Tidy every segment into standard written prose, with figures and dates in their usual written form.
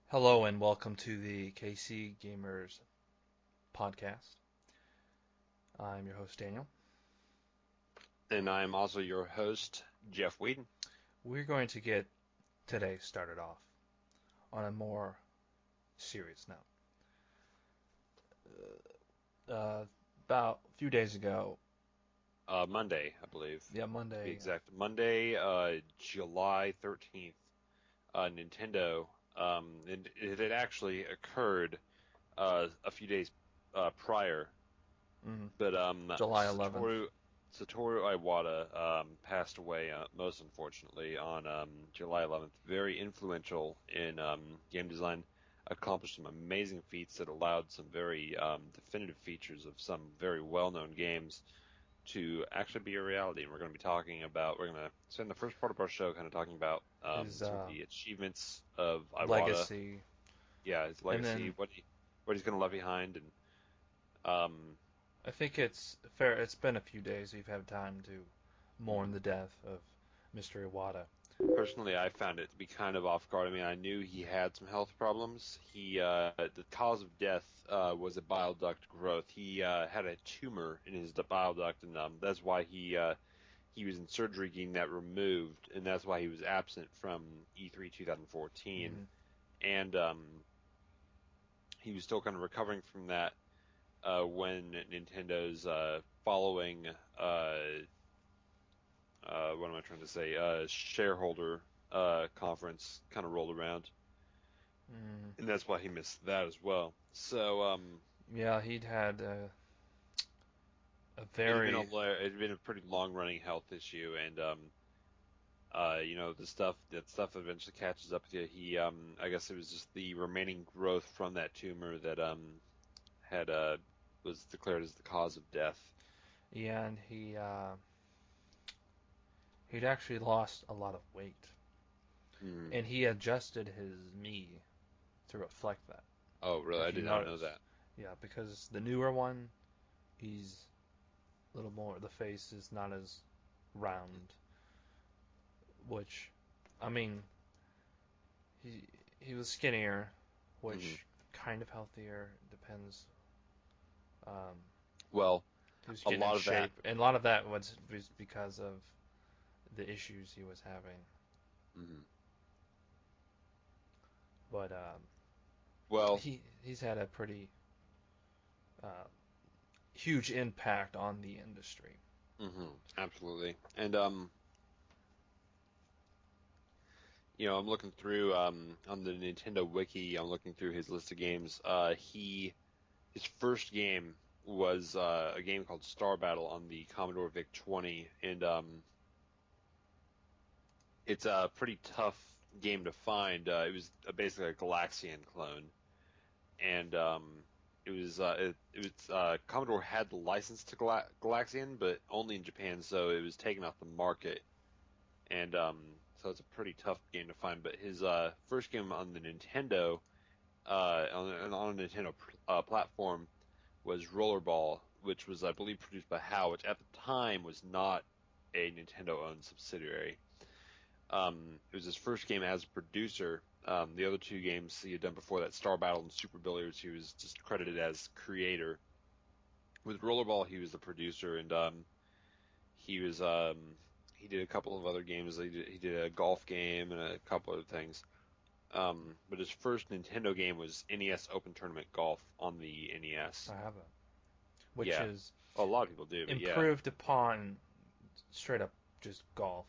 Hello and welcome to the KC Gamers podcast. I'm your host Daniel. And I'm also your host, Jeff Whedon. We're going to get today started off on a more serious note. About a few days ago, Monday, I believe, to be Monday. exact. Monday, July 13th, Nintendo, it had actually occurred a few days prior, but July 11th. Satoru Iwata passed away, most unfortunately, on July 11th. Very influential in game design, accomplished some amazing feats that allowed some very definitive features of some very well-known games to actually be a reality. And we're going to be we're going to spend the first part of our show kind of talking about His some of the achievements of Iwata. legacy, Yeah, his and legacy, then what he's going to leave behind, and I think it's fair. It's been a few days. We've had time to mourn the death of Mr. Iwata. personally, I found it to be kind of off guard. I mean, I knew he had some health problems. The cause of death was a bile duct growth. He had a tumor in his bile duct, and that's why he was in surgery getting that removed, and that's why he was absent from E3 2014. Mm-hmm. And he was still kind of recovering from that when Nintendo's following what am I trying to say? Shareholder conference kind of rolled around, Mm-hmm. and that's why he missed that as well. So Yeah, he'd had a it very had been a pretty long running health issue, and the stuff eventually catches up with you. I guess it was just the remaining growth from that tumor that had was declared as the cause of death. yeah, and he'd actually lost a lot of weight, Mm. and he adjusted his knee to reflect that. Oh, really? I If you did not know notice, that. yeah, because the newer one, he's a little more. The face is not as round, which, I mean, he he was skinnier, Hmm. which kind of healthier depends. Um, Well, he was a getting in lot of that. shape, and a lot of that was because of the issues he was having. Mhm. But Well, he's had a pretty uh, huge impact on the industry. absolutely. And I'm looking through on the Nintendo Wiki. I'm looking through his list of games. His first game was a game called Star Battle on the Commodore VIC-20, and it's a pretty tough game to find. It was basically a Galaxian clone, and it was Commodore had the license to Galaxian, but only in Japan, so it was taken off the market, and so it's a pretty tough game to find. But his first game on the Nintendo on a Nintendo platform was Rollerball, which was, I believe, produced by HAL, which at the time was not a Nintendo-owned subsidiary. It was his first game as a producer. The other two games he had done before that, Star Battle and Super Billiards, he was just credited as creator. With Rollerball, he was the producer, and he was he did a couple of other games. He did a golf game and a couple other things. But his first Nintendo game was NES Open Tournament Golf on the NES. I have it, which Yeah, is a lot of people do, but yeah, improved upon straight up just golf.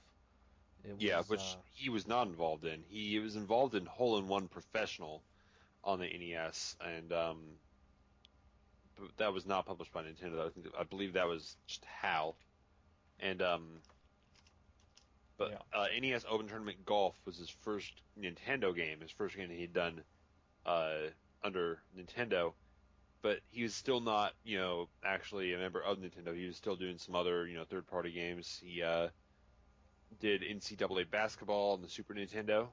It yeah, was which he was not involved in. He was involved in Hole-in-One Professional on the NES, and but that was not published by Nintendo. I believe that was just HAL. And but yeah. NES Open Tournament Golf was his first Nintendo game, his first game that he'd done under Nintendo. But he was still not, actually a member of Nintendo. He was still doing some other, third-party games. He did NCAA basketball on the Super Nintendo,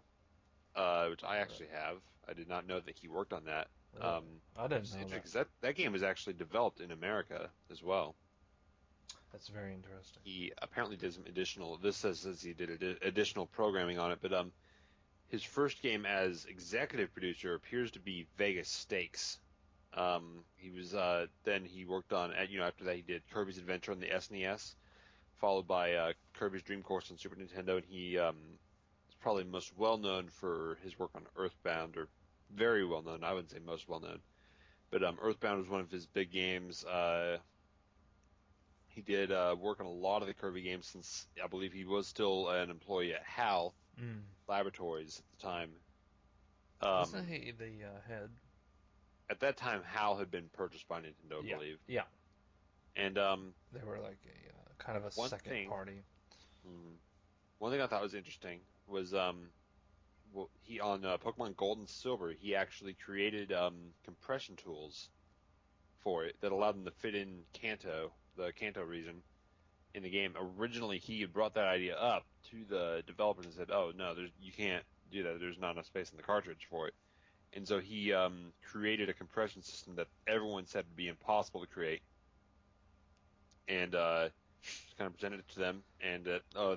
which I actually have. I did not know that he worked on that. Really, I Which didn't is know interesting that. because that game was actually developed in America as well. That's very interesting. He apparently did some additional. This says he did additional programming on it, but his first game as executive producer appears to be Vegas Stakes. He was then he worked on after that he did Kirby's Adventure on the SNES, followed by Kirby's Dream Course on Super Nintendo, and he is probably most well known for his work on Earthbound, or very well known. I wouldn't say most well known, but Earthbound was one of his big games. He did work on a lot of the Kirby games since I believe he was still an employee at HAL Laboratories at the time. Wasn't he the head? At that time, HAL had been purchased by Nintendo, I believe. Yeah. And they were like a kind of a second party. One thing I thought was interesting was he on Pokemon Gold and Silver, he actually created compression tools for it that allowed them to fit in the Kanto region in the game. Originally, he had brought that idea up to the developers and said, "Oh no, you can't do that. There's not enough space in the cartridge for it." And so he created a compression system that everyone said would be impossible to create, and just kind of presented it to them, and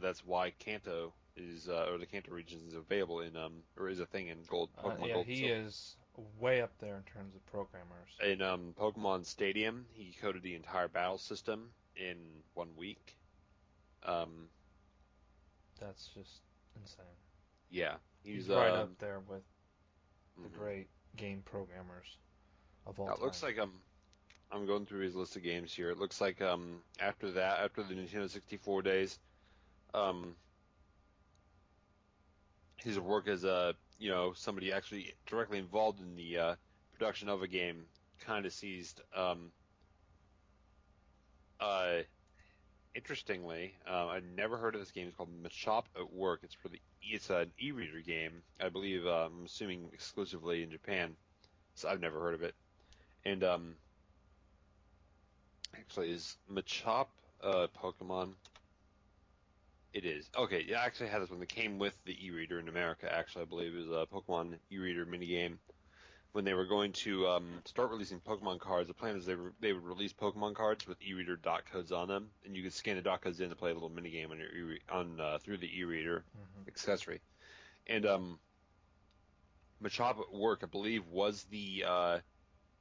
that's why Kanto is or the Kanto region is available in or is a thing in Pokemon Gold. He is way up there in terms of programmers. In Pokemon Stadium, he coded the entire battle system in 1 week. That's just insane. Yeah, he's right up there with the great game programmers of all time. It looks like I'm going through his list of games here. It looks like after the Nintendo 64 days, his work as somebody actually directly involved in the production of a game kind of ceased. Interestingly, I'd never heard of this game. It's called Machop at Work. It's an e-reader game, I believe. I'm assuming exclusively in Japan. So I've never heard of it. And actually, is Machop Pokemon? It is. Okay, yeah, I actually had this one that came with the e-reader in America. Actually, I believe it was a Pokemon e-reader minigame. When they were going to start releasing Pokemon cards, the plan is they would release Pokemon cards with e-reader dot codes on them, and you could scan the dot codes in to play a little minigame on your through the e-reader accessory. And Machop at Work, I believe, was the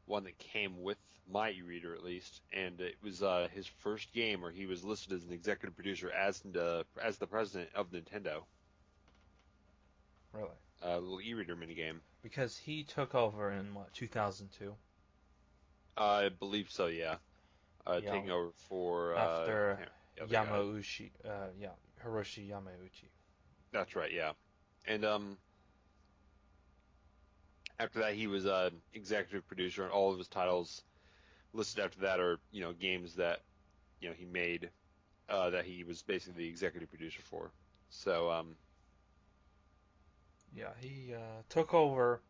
one that came with my e-reader at least, and it was his first game where he was listed as an executive producer as the president of Nintendo. Really? A little e-reader minigame. Because he took over in 2002? I believe so, yeah. Taking over for after Hiroshi Yamauchi. That's right, yeah. And after that, he was executive producer, and all of his titles listed after that are games that he made that he was basically the executive producer for. So yeah, he took over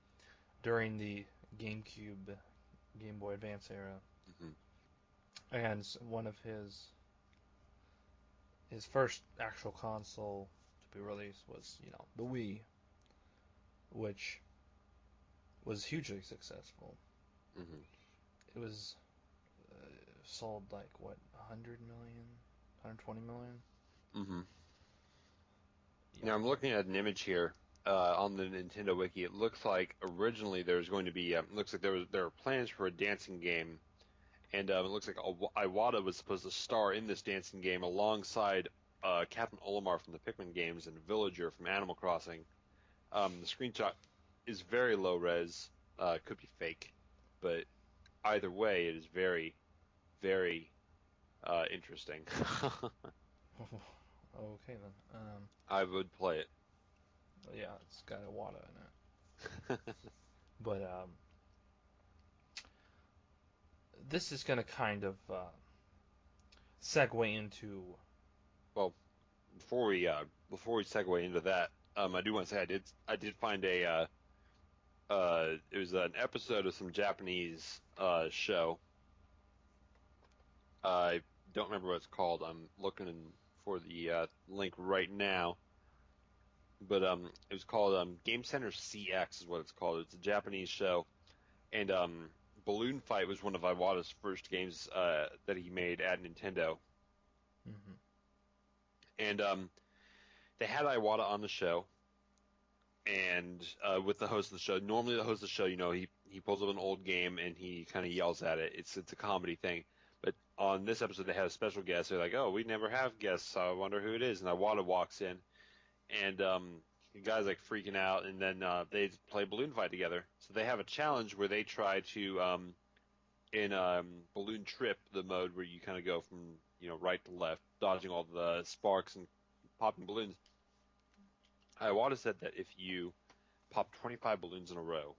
during the GameCube, Game Boy Advance era, and one of his first actual console to be released was the Wii, which was hugely successful. It was sold like 100 million, 120 million. Now I'm looking at an image here on the Nintendo Wiki. It looks like originally there's going to be looks like there were plans for a dancing game, and it looks like Iwata was supposed to star in this dancing game alongside Captain Olimar from the Pikmin games and Villager from Animal Crossing. The screenshot is very low res, could be fake, but either way, it is very, very interesting. Okay then. I would play it. Yeah, it's got Iwata in it. But this is going to kind of segue into. Well, before we segue into that, I do want to say I did find it was an episode of some Japanese show. I don't remember what it's called. I'm looking for the link right now. But it was called Game Center CX is what it's called. It's a Japanese show, and Balloon Fight was one of Iwata's first games that he made at Nintendo. And they had Iwata on the show, and with the host of the show. Normally, the host of the show, he pulls up an old game and he kind of yells at it. It's a comedy thing. But on this episode, they had a special guest. They're like, "Oh, we never have guests. So I wonder who it is." And Iwata walks in, and the guy's like freaking out. And then they play balloon fight together. So they have a challenge where they try to in balloon trip, the mode where you kind of go from right to left, dodging all the sparks and popping balloons. Iwata said that if you pop 25 balloons in a row,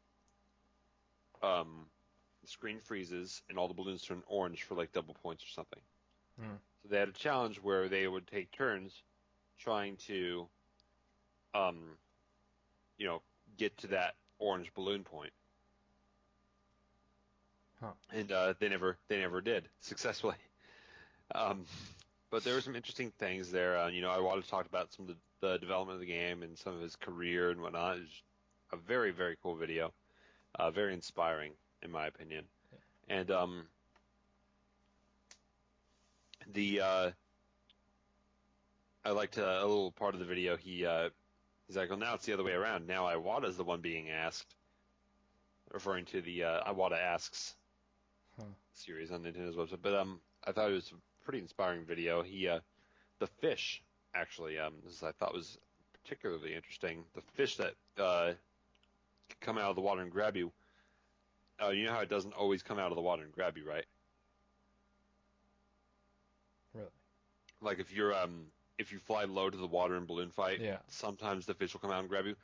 the screen freezes and all the balloons turn orange for like double points or something. So they had a challenge where they would take turns trying to, get to that orange balloon point. And they never did successfully. But there were some interesting things there. Iwata talked about some of the development of the game and some of his career and whatnot. It was a very, very cool video. Very inspiring, in my opinion. And I liked a little part of the video. He's like, well, now it's the other way around. Now Iwata's the one being asked, referring to the Iwata Asks series on Nintendo's website. But I thought it was a pretty inspiring video. The fish, actually, this I thought was particularly interesting. The fish that come out of the water and grab you. You know how it doesn't always come out of the water and grab you, right? Really? Like if you fly low to the water in balloon fight, sometimes the fish will come out and grab you.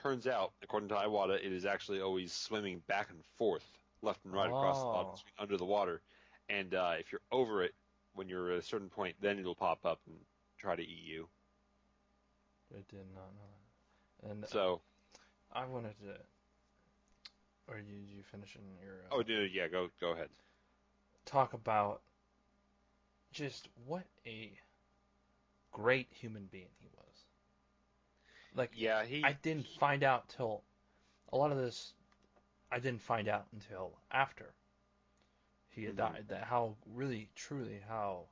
Turns out, according to Iwata, it is actually always swimming back and forth, left and right across the bottom, under the water. And if you're over it, when you're at a certain point, then it'll pop up and try to eat you. I did not know that. And so, I wanted to. Or you finishing your? Oh, dude, yeah, go ahead. Talk about just what a great human being he was. Like, yeah, I didn't find out till a lot of this. I didn't find out until after he had died. That how really, truly, how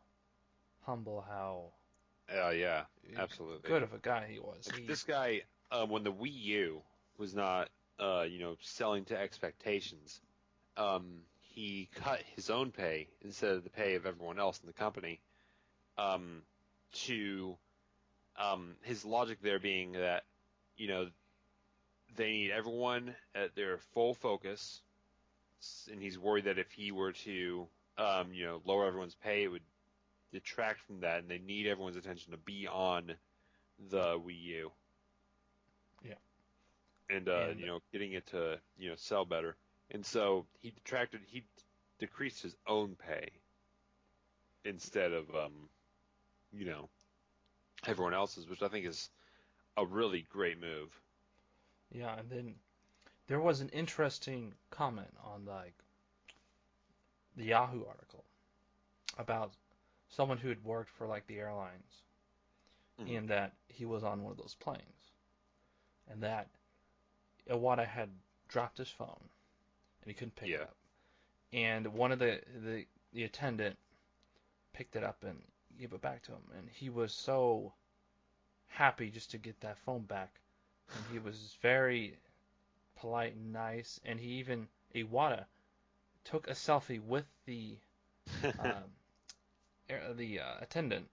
humble, how. Yeah, absolutely. Good of a guy he was. This guy, when the Wii U was not, selling to expectations, he cut his own pay instead of the pay of everyone else in the company. To his logic there being that, they need everyone at their full focus, and he's worried that if he were to, lower everyone's pay, it would detract from that, and they need everyone's attention to be on the Wii U. Yeah. And getting it to, sell better. And so he decreased his own pay instead of, everyone else's, which I think is a really great move. Yeah, and then there was an interesting comment on, like, the Yahoo article about someone who had worked for, like, the airlines, and that he was on one of those planes, and that Iwata had dropped his phone, and he couldn't pick it up, and one of the attendant picked it up and gave it back to him, and he was so happy just to get that phone back, and he was very polite and nice, and he even, Iwata, took a selfie with the attendant.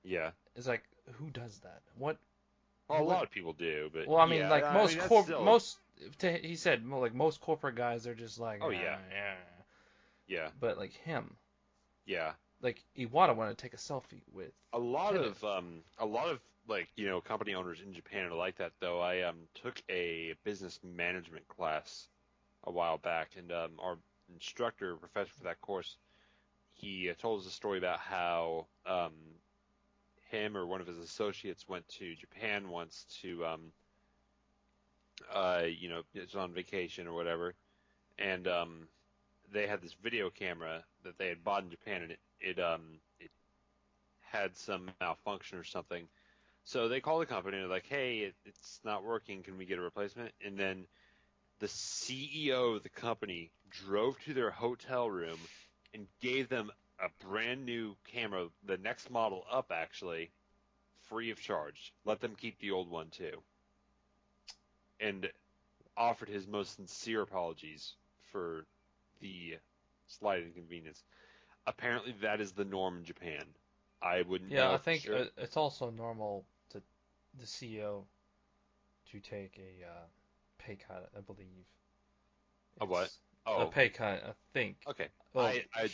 Yeah. It's like, who does that? What? Well, a lot of people do, but well, I mean, like he said, like most corporate guys, they're just like, yeah. But like him, yeah, like Iwata wanted to take a selfie with a lot of like company owners in Japan are like that. Though I took a business management class a while back, and our professor for that course, he told us a story about how him or one of his associates went to Japan once to it's on vacation or whatever, and they had this video camera that they had bought in Japan, and it had some malfunction or something. So they called the company and they're like, "Hey, it's not working. Can we get a replacement?" And then the CEO of the company drove to their hotel room and gave them a brand new camera, the next model up actually, free of charge. Let them keep the old one too. and offered his most sincere apologies for the slight inconvenience. Apparently, that is the norm in Japan. I wouldn't Yeah, know I for think sure. it's also normal to the CEO to take a pay cut. I believe A what? it's a Oh, pay cut. I think. okay. Well, I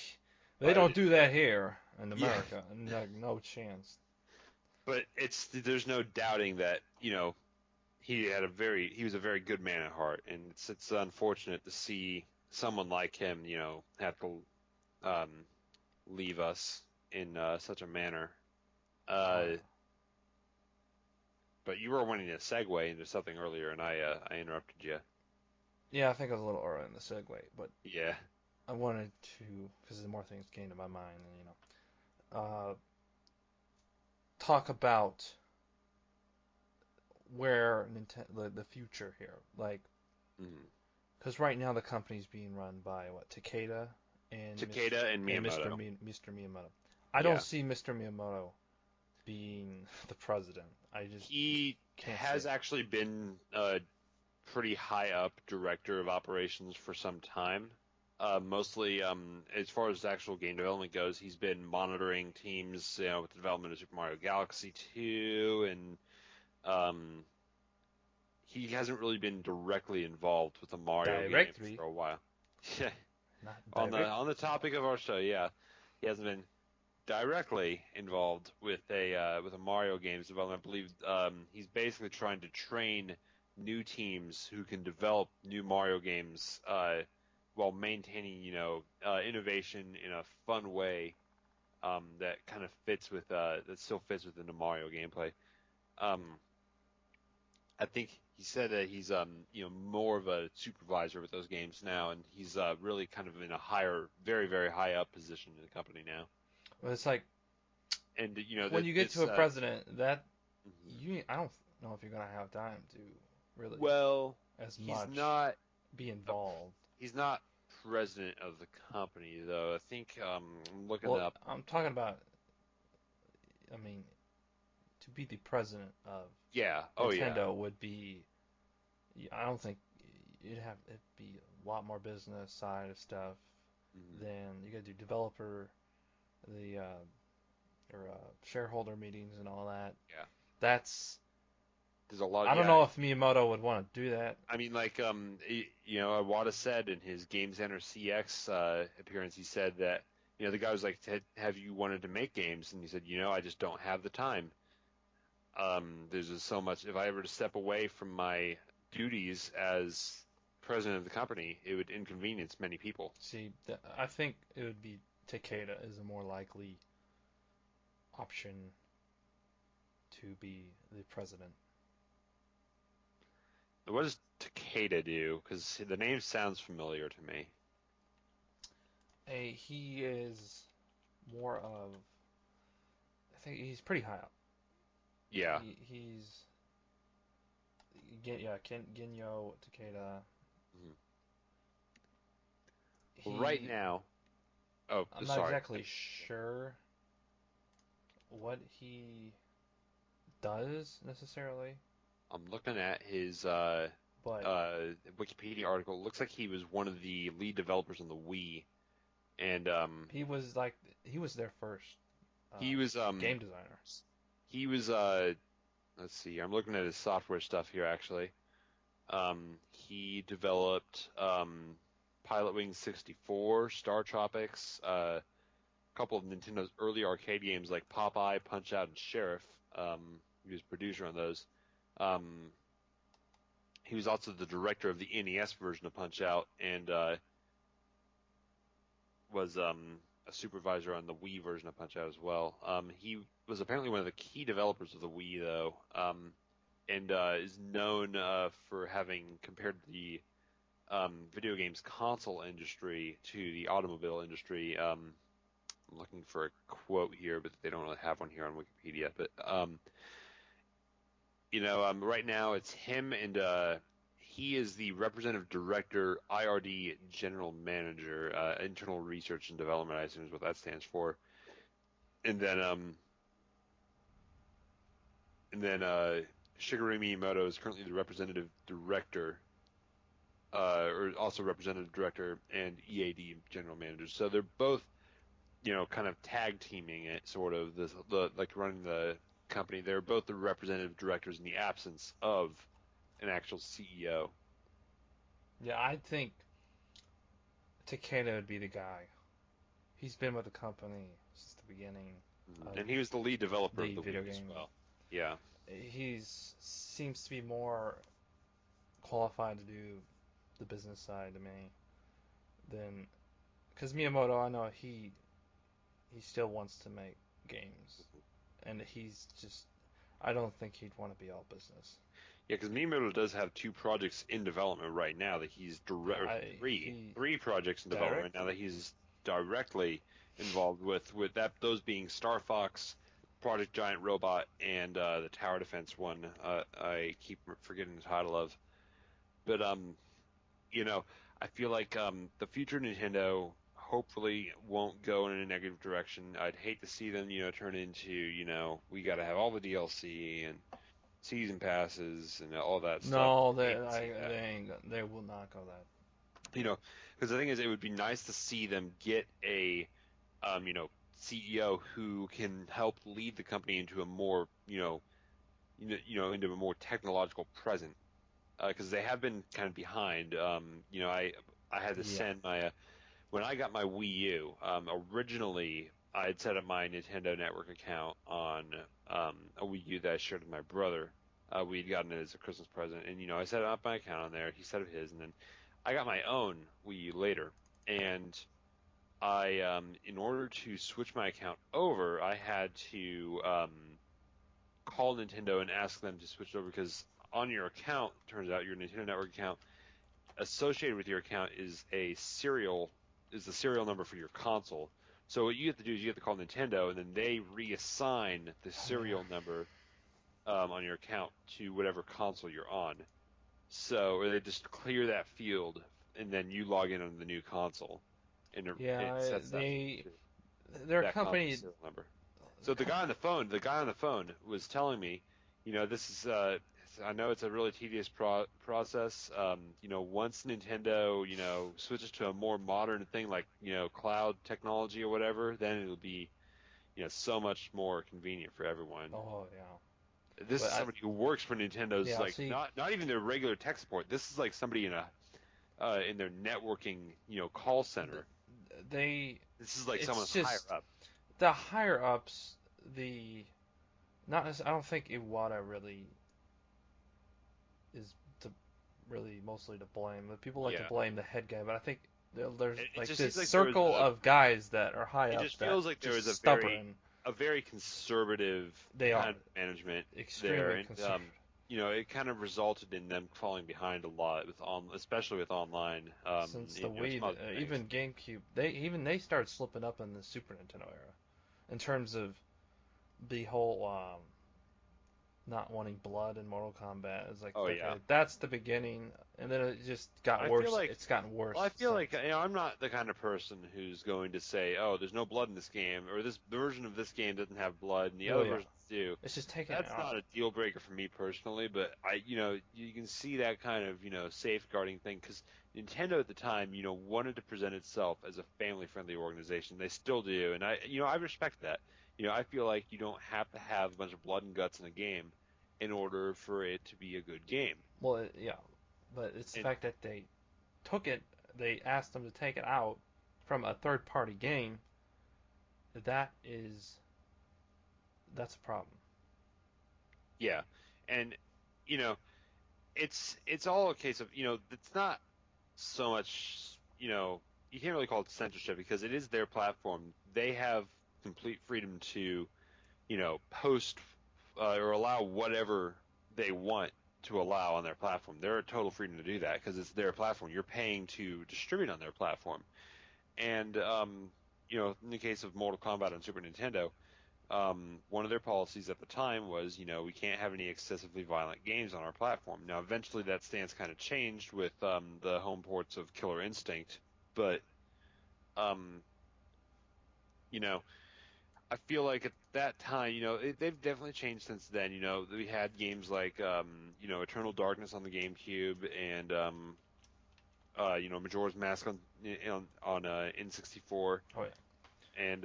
they don't didn't do know that that. here in Yeah, America. No, no chance. but there's no doubting that he was a very good man at heart, and it's unfortunate to see someone like him have to um, leave us in such a manner. Uh, Uh, but you were wanting to segue into something earlier, and I interrupted you. yeah, I think I was a little early in the segue, but Yeah. I wanted to because the more things came to my mind, and talk about where Nintendo, the future here, like, Mhm. because right now the company's being run by what Takeda and Takeda and Miyamoto. Mr. Miyamoto. I don't Yeah. see Mr. Miyamoto being the president. I just He can't see has it. actually been pretty high up director of operations for some time. Mostly, as far as actual game development goes, he's been monitoring teams, with the development of Super Mario Galaxy 2, and um, he hasn't really been directly involved with the Mario games Directly, for a while. Yeah, not on the directly. topic of our show, yeah, he hasn't been directly involved with a Mario games development. I believe he's basically trying to train new teams who can develop new Mario games while maintaining innovation in a fun way that kind of fits with that still fits within the Mario gameplay. Um, I think he said that he's more of a supervisor with those games now, and he's really kind of in a higher, very very high up position in the company now. But it's like And when that you get to this a president, that mhm. I don't know if you're gonna have time to really Well, as he's much not be a, involved. he's not president of the company though. I think I'm looking Well, up. I'm talking about. I mean, to be the president of Yeah. Oh yeah. Nintendo would be. I don't think it'd be a lot more business side of stuff Mhm. than you got to do developer the or shareholder meetings and all that. Yeah. That's There's a lot. I don't Yeah. know if Miyamoto would want to do that. I mean, like Iwata said in his Game Center CX appearance, he said that the guy was like, "Have you wanted to make games?" And he said, I just don't have the time. There's just so much. If I ever to step away from my duties as president of the company, it would inconvenience many people. See, I think it would be Takeda is a more likely option to be the president. What does Takeda do? Because the name sounds familiar to me. He is more of I think he's pretty high up. Yeah. He's yeah, Genyo Takeda. Mhm. Well, right He now, oh, I'm not sorry. exactly sure what he does necessarily, I'm looking at his but Wikipedia article. It looks like he was one of the lead developers on the Wii, and he was their first he was game designer. he was let's see. I'm looking at his software stuff here actually. He developed Pilot Wing 64, Star Tropics, a couple of Nintendo's early arcade games like Popeye, Punch Out, and Sheriff. He was producer on those. Um, he was also the director of the NES version of Punch Out, and was a supervisor on the Wii version of Punch Out as well. He was apparently one of the key developers of the Wii, though, and is known for having compared the video games console industry to the automobile industry. I'm looking for a quote here, but they don't really have one here on Wikipedia. But right now it's him, and he is the representative director, IRD general manager, internal research and development. I assume is what that stands for. And then Shigeru Miyamoto is currently the representative director, or also representative director and EAD general manager. So they're both, kind of tag teaming it, sort of the like running the company. They're both the representative directors in the absence of an actual CEO. Yeah, I think Takeda would be the guy. He's been with the company since the beginning of And he was the lead developer of the the video Wii as game. well. Yeah. He's seems to be more qualified to do the business side to me than because Miyamoto. I know he still wants to make games, and he's just. I don't think he'd want to be all business. Yeah, because Miyamoto does have two projects in development right now that he's Yeah, three projects in development right now that he's directly involved with that those being Star Fox, Project Giant Robot, and the tower defense one. I keep forgetting the title of, but I feel like the future Nintendo hopefully won't go in a negative direction. I'd hate to see them turn into we got to have all the DLC and season passes and all that stuff. No, Hate to see that. they will not go that. Because the thing is, it would be nice to see them get a, CEO who can help lead the company into a more, into a more technological present. Because they have been kind of behind. I had to Yeah. send my, when I got my Wii U, originally I had set up my Nintendo Network account on a Wii U that I shared with my brother. We had gotten it as a Christmas present, and I set up my account on there. He set up his, and then I got my own Wii U later. And I, in order to switch my account over, I had to call Nintendo and ask them to switch over because on your account, turns out your Nintendo Network account associated with your account is the serial number for your console. So what you have to do is you have to call Nintendo, and then they reassign the serial number on your account to whatever console you're on. So, or they just clear that field, and then you log in on the new console, and it sets they're a that company. console serial number. So the guy on the phone was telling me, this is I know it's a really tedious process. Once Nintendo, switches to a more modern thing like, cloud technology or whatever, then it'll be, so much more convenient for everyone. Oh yeah. This is somebody who works for Nintendo's, not even their regular tech support. This is like somebody in their networking, call center. This is like someone higher up. The higher ups, I don't think Iwata really is mostly to blame. The people like to blame the head guy, but I think there's this circle of guys that are high up. It just feels like there was a very conservative kind of management there, and it kind of resulted in them falling behind a lot especially with online. Since the Wii, even GameCube, they started slipping up in the Super Nintendo era, in terms of the whole not wanting blood in Mortal Kombat. It's like, that's the beginning, and then it just got worse. It's gotten worse. Well, I feel like I'm not the kind of person who's going to say, oh, there's no blood in this game, or this version of this game doesn't have blood, and the other versions do. It's just taking. That's not a deal breaker for me personally, but you can see that kind of safeguarding thing because Nintendo at the time wanted to present itself as a family-friendly organization. They still do, and I respect that. I feel like you don't have to have a bunch of blood and guts in a game in order for it to be a good game. Well, yeah, but it's the fact that they asked them to take it out from a third-party game. That's a problem. Yeah, and it's all a case of it's not so much you can't really call it censorship because it is their platform. They have complete freedom to, post or allow whatever they want to allow on their platform. They're a total freedom to do that because it's their platform. You're paying to distribute on their platform. And, in the case of Mortal Kombat on Super Nintendo, one of their policies at the time was, we can't have any excessively violent games on our platform. Now, eventually that stance kind of changed with the home ports of Killer Instinct, but, I feel like that time, they've definitely changed since then. We had games like, Eternal Darkness on the GameCube and, Majora's Mask on N64, Oh yeah. and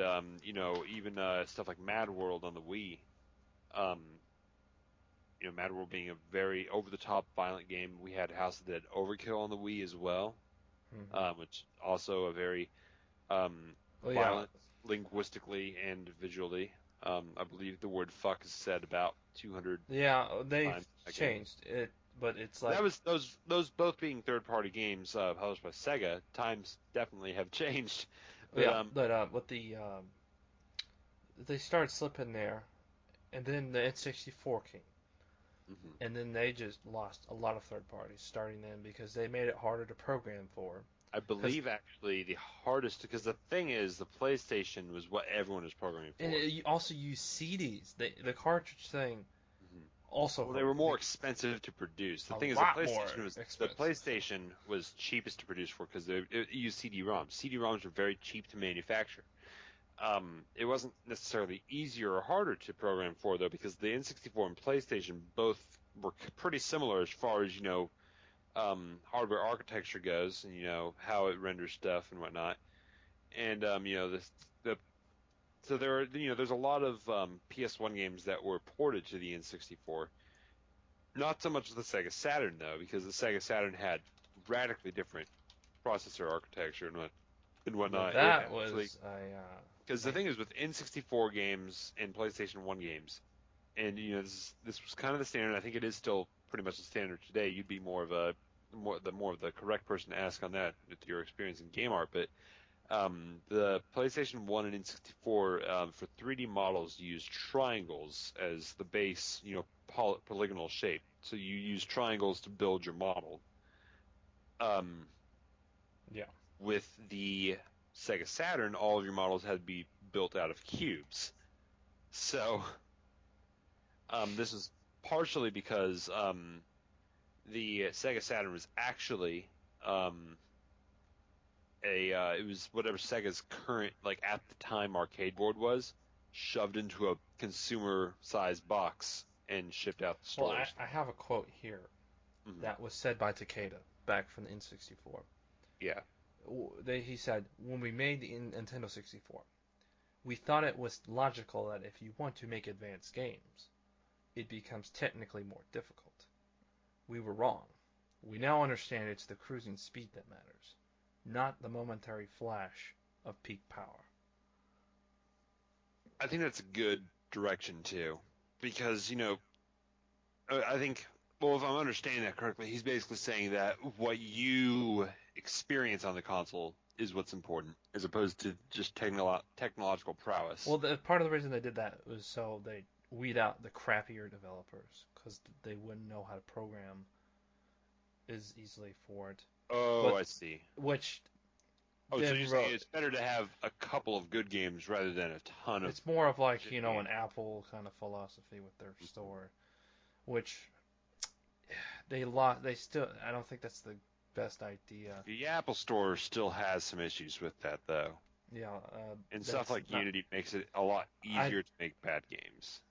even stuff like Mad World on the Wii. Um, Mad World being a very over-the-top violent game. We had House of the Dead Overkill on the Wii as well, which also a very violent linguistically and visually. I believe the word "fuck" is said about 200 Yeah, they've times. changed it, but it's like That was those both being third-party games published by Sega. Times definitely have changed. But with they started slipping there, and then the N64 came, and then they just lost a lot of third parties starting then because they made it harder to program for. I believe actually the hardest, because the thing is, the PlayStation was what everyone was programming for. And you also use CDs. The cartridge thing also. Well, they were more expensive to produce. The thing is, the PlayStation was cheapest to produce for because it used CD-ROMs. CD-ROMs were very cheap to manufacture. It wasn't necessarily easier or harder to program for, though, because the N64 and PlayStation both were pretty similar as far as hardware architecture goes, and how it renders stuff and whatnot. And so there are there's a lot of PS1 games that were ported to the N64. Not so much the Sega Saturn though, because the Sega Saturn had radically different processor architecture and whatnot. That was because the thing is with N64 games and PlayStation 1 games, and this was kind of the standard. I think it is still pretty much the standard today. You'd be more of the correct person to ask on that with your experience in game art. But the PlayStation 1 and N64 for 3D models use triangles as the base, polygonal shape. So you use triangles to build your model. With the Sega Saturn, all of your models had to be built out of cubes. So this is partially because the Sega Saturn was actually it was whatever Sega's current, like at the time, arcade board was, shoved into a consumer-sized box and shipped out the stores. Well, I have a quote here that was said by Takeda back from the N64. Yeah. He said, when we made the Nintendo 64, we thought it was logical that if you want to make advanced games, it becomes technically more difficult. We were wrong. We now understand it's the cruising speed that matters, not the momentary flash of peak power. I think that's a good direction too, because I think, well, if I'm understanding that correctly, he's basically saying that what you experience on the console is what's important, as opposed to just technological prowess. Well, part of the reason they did that was so they weed out the crappier developers, because they wouldn't know how to program as easily for it. Oh, I see. Which... Oh, so you're saying it's better to have a couple of good games rather than a ton of... It's more of like, an Apple kind of philosophy with their store, which they still... I don't think that's the best idea. The Apple Store still has some issues with that, though. Yeah. And stuff like Unity makes it a lot easier to make bad games.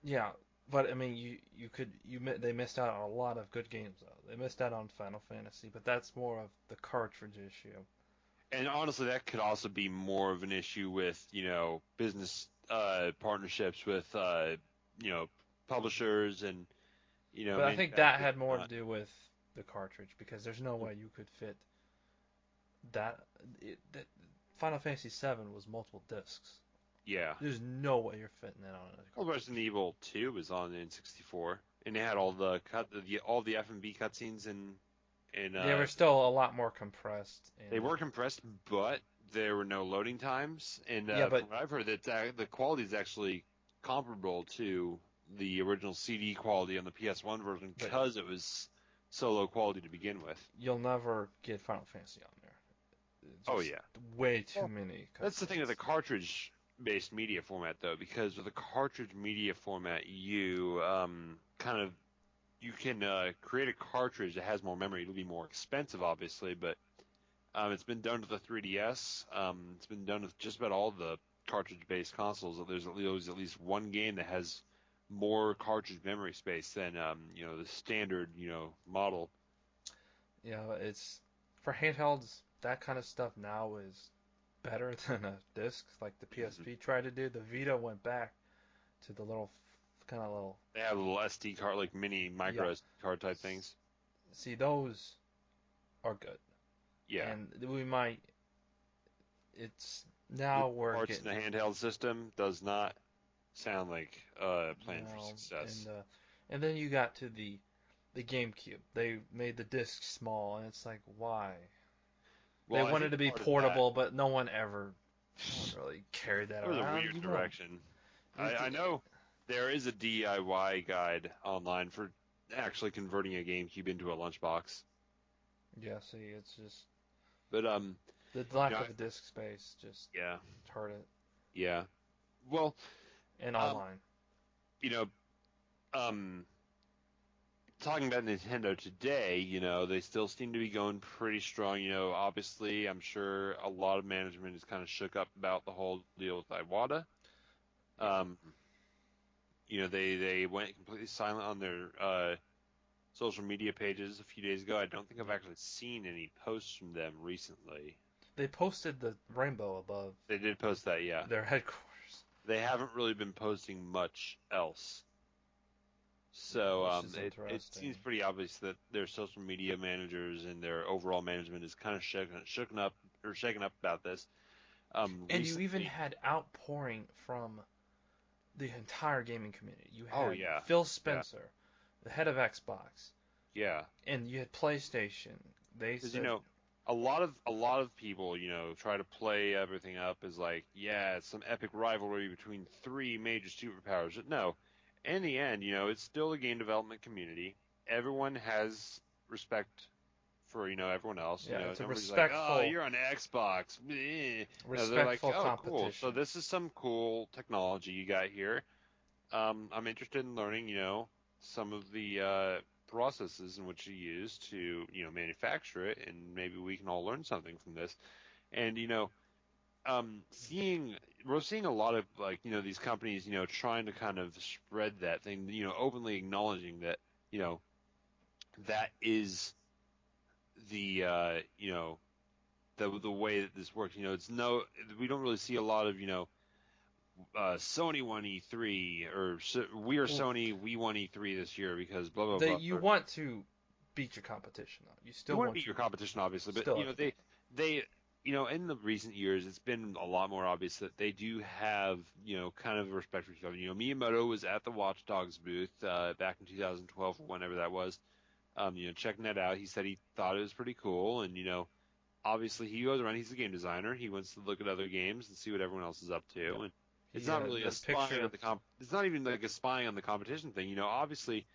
Yeah, but I mean, they missed out on a lot of good games, though. They missed out on Final Fantasy, but that's more of the cartridge issue. And honestly, that could also be more of an issue with, business partnerships with, publishers and, But I think that had more to do with the cartridge, because there's no way you could fit that. Final Fantasy VII was multiple discs. Yeah. There's no way you're fitting that on a cartridge. Well, Resident Evil 2 was on the N64, and they had all the FMV cutscenes and they were still a lot more compressed. They were compressed, but there were no loading times. And but from what I've heard, that the quality is actually comparable to the original CD quality on the PS1 version because it was so low quality to begin with. You'll never get Final Fantasy on there. Oh, yeah. Way too many. That's the thing with the cartridge-based media format, though, because with the cartridge media format, you you can create a cartridge that has more memory. It'll be more expensive, obviously, but it's been done with the 3DS. It's been done with just about all the cartridge-based consoles, that there's at least one game that has more cartridge memory space than the standard model. Yeah, it's for handhelds. That kind of stuff now is better than a disc, like the PSP tried to do. The Vita went back to the little kind of little. They have a little SD card, like mini micro Yeah. SD card type things. See, those are good, Yeah. and we might. It's now we're Parts getting in the handheld system does not sound like a plan for success. and then you got to the GameCube. They made the disc small, and it's like, why? Well, They I wanted think to be part of portable, but no one really carried that that was a around. weird You won't. direction. I know there is a DIY guide online for actually converting a GameCube into a lunchbox. Yeah, see, it's just But the lack you know, of a disk space just yeah, hurt it. yeah. Well, And um, online. you know, um, talking about Nintendo today, they still seem to be going pretty strong. Obviously, I'm sure a lot of management is kind of shook up about the whole deal with Iwata. Um, they went completely silent on their social media pages a few days ago. I don't think I've actually seen any posts from them recently. They posted the rainbow above They did post that, yeah. their headquarters. They haven't really been posting much else. So Which is it interesting. seems pretty obvious that their social media managers and their overall management is kind of shaken up about this. And you even Recently, had outpouring from the entire gaming community. You oh had yeah, Phil yeah, Spencer, the head of Xbox, yeah. and you had PlayStation. They Because said, a lot of people try to play everything up as like, yeah, it's some epic rivalry between three major superpowers. But no, in the end, it's still a game development community. Everyone has respect for everyone else. yeah, it's a Nobody's like, oh, respectful, you're on Xbox. Bleh. No, they're like, respectful oh, cool. So competition. this is some cool technology you got here. I'm interested in learning, some of the processes in which you use to, manufacture it, and maybe we can all learn something from this. And seeing we're seeing a lot of like these companies, trying to kind of spread that thing, openly acknowledging that, that is the the way that this works. We don't really see a lot of Sony won E3 or we are Well, Sony, we won E3 this year because blah blah blah. you want to beat your competition, though. You You still want to want beat your to competition, obviously, but still have to beat they in the recent years it's been a lot more obvious that they do have kind of a respect for each other. Miyamoto was at the Watch Dogs booth back in 2012 or whenever that was. Checking that out, he said he thought it was pretty cool, and obviously he goes around. He's a game designer. He wants to look at other games and see what everyone else is up to, Yep. and it's He not had really the a spying picture. on the It's not even like a spying on the competition thing. Obviously,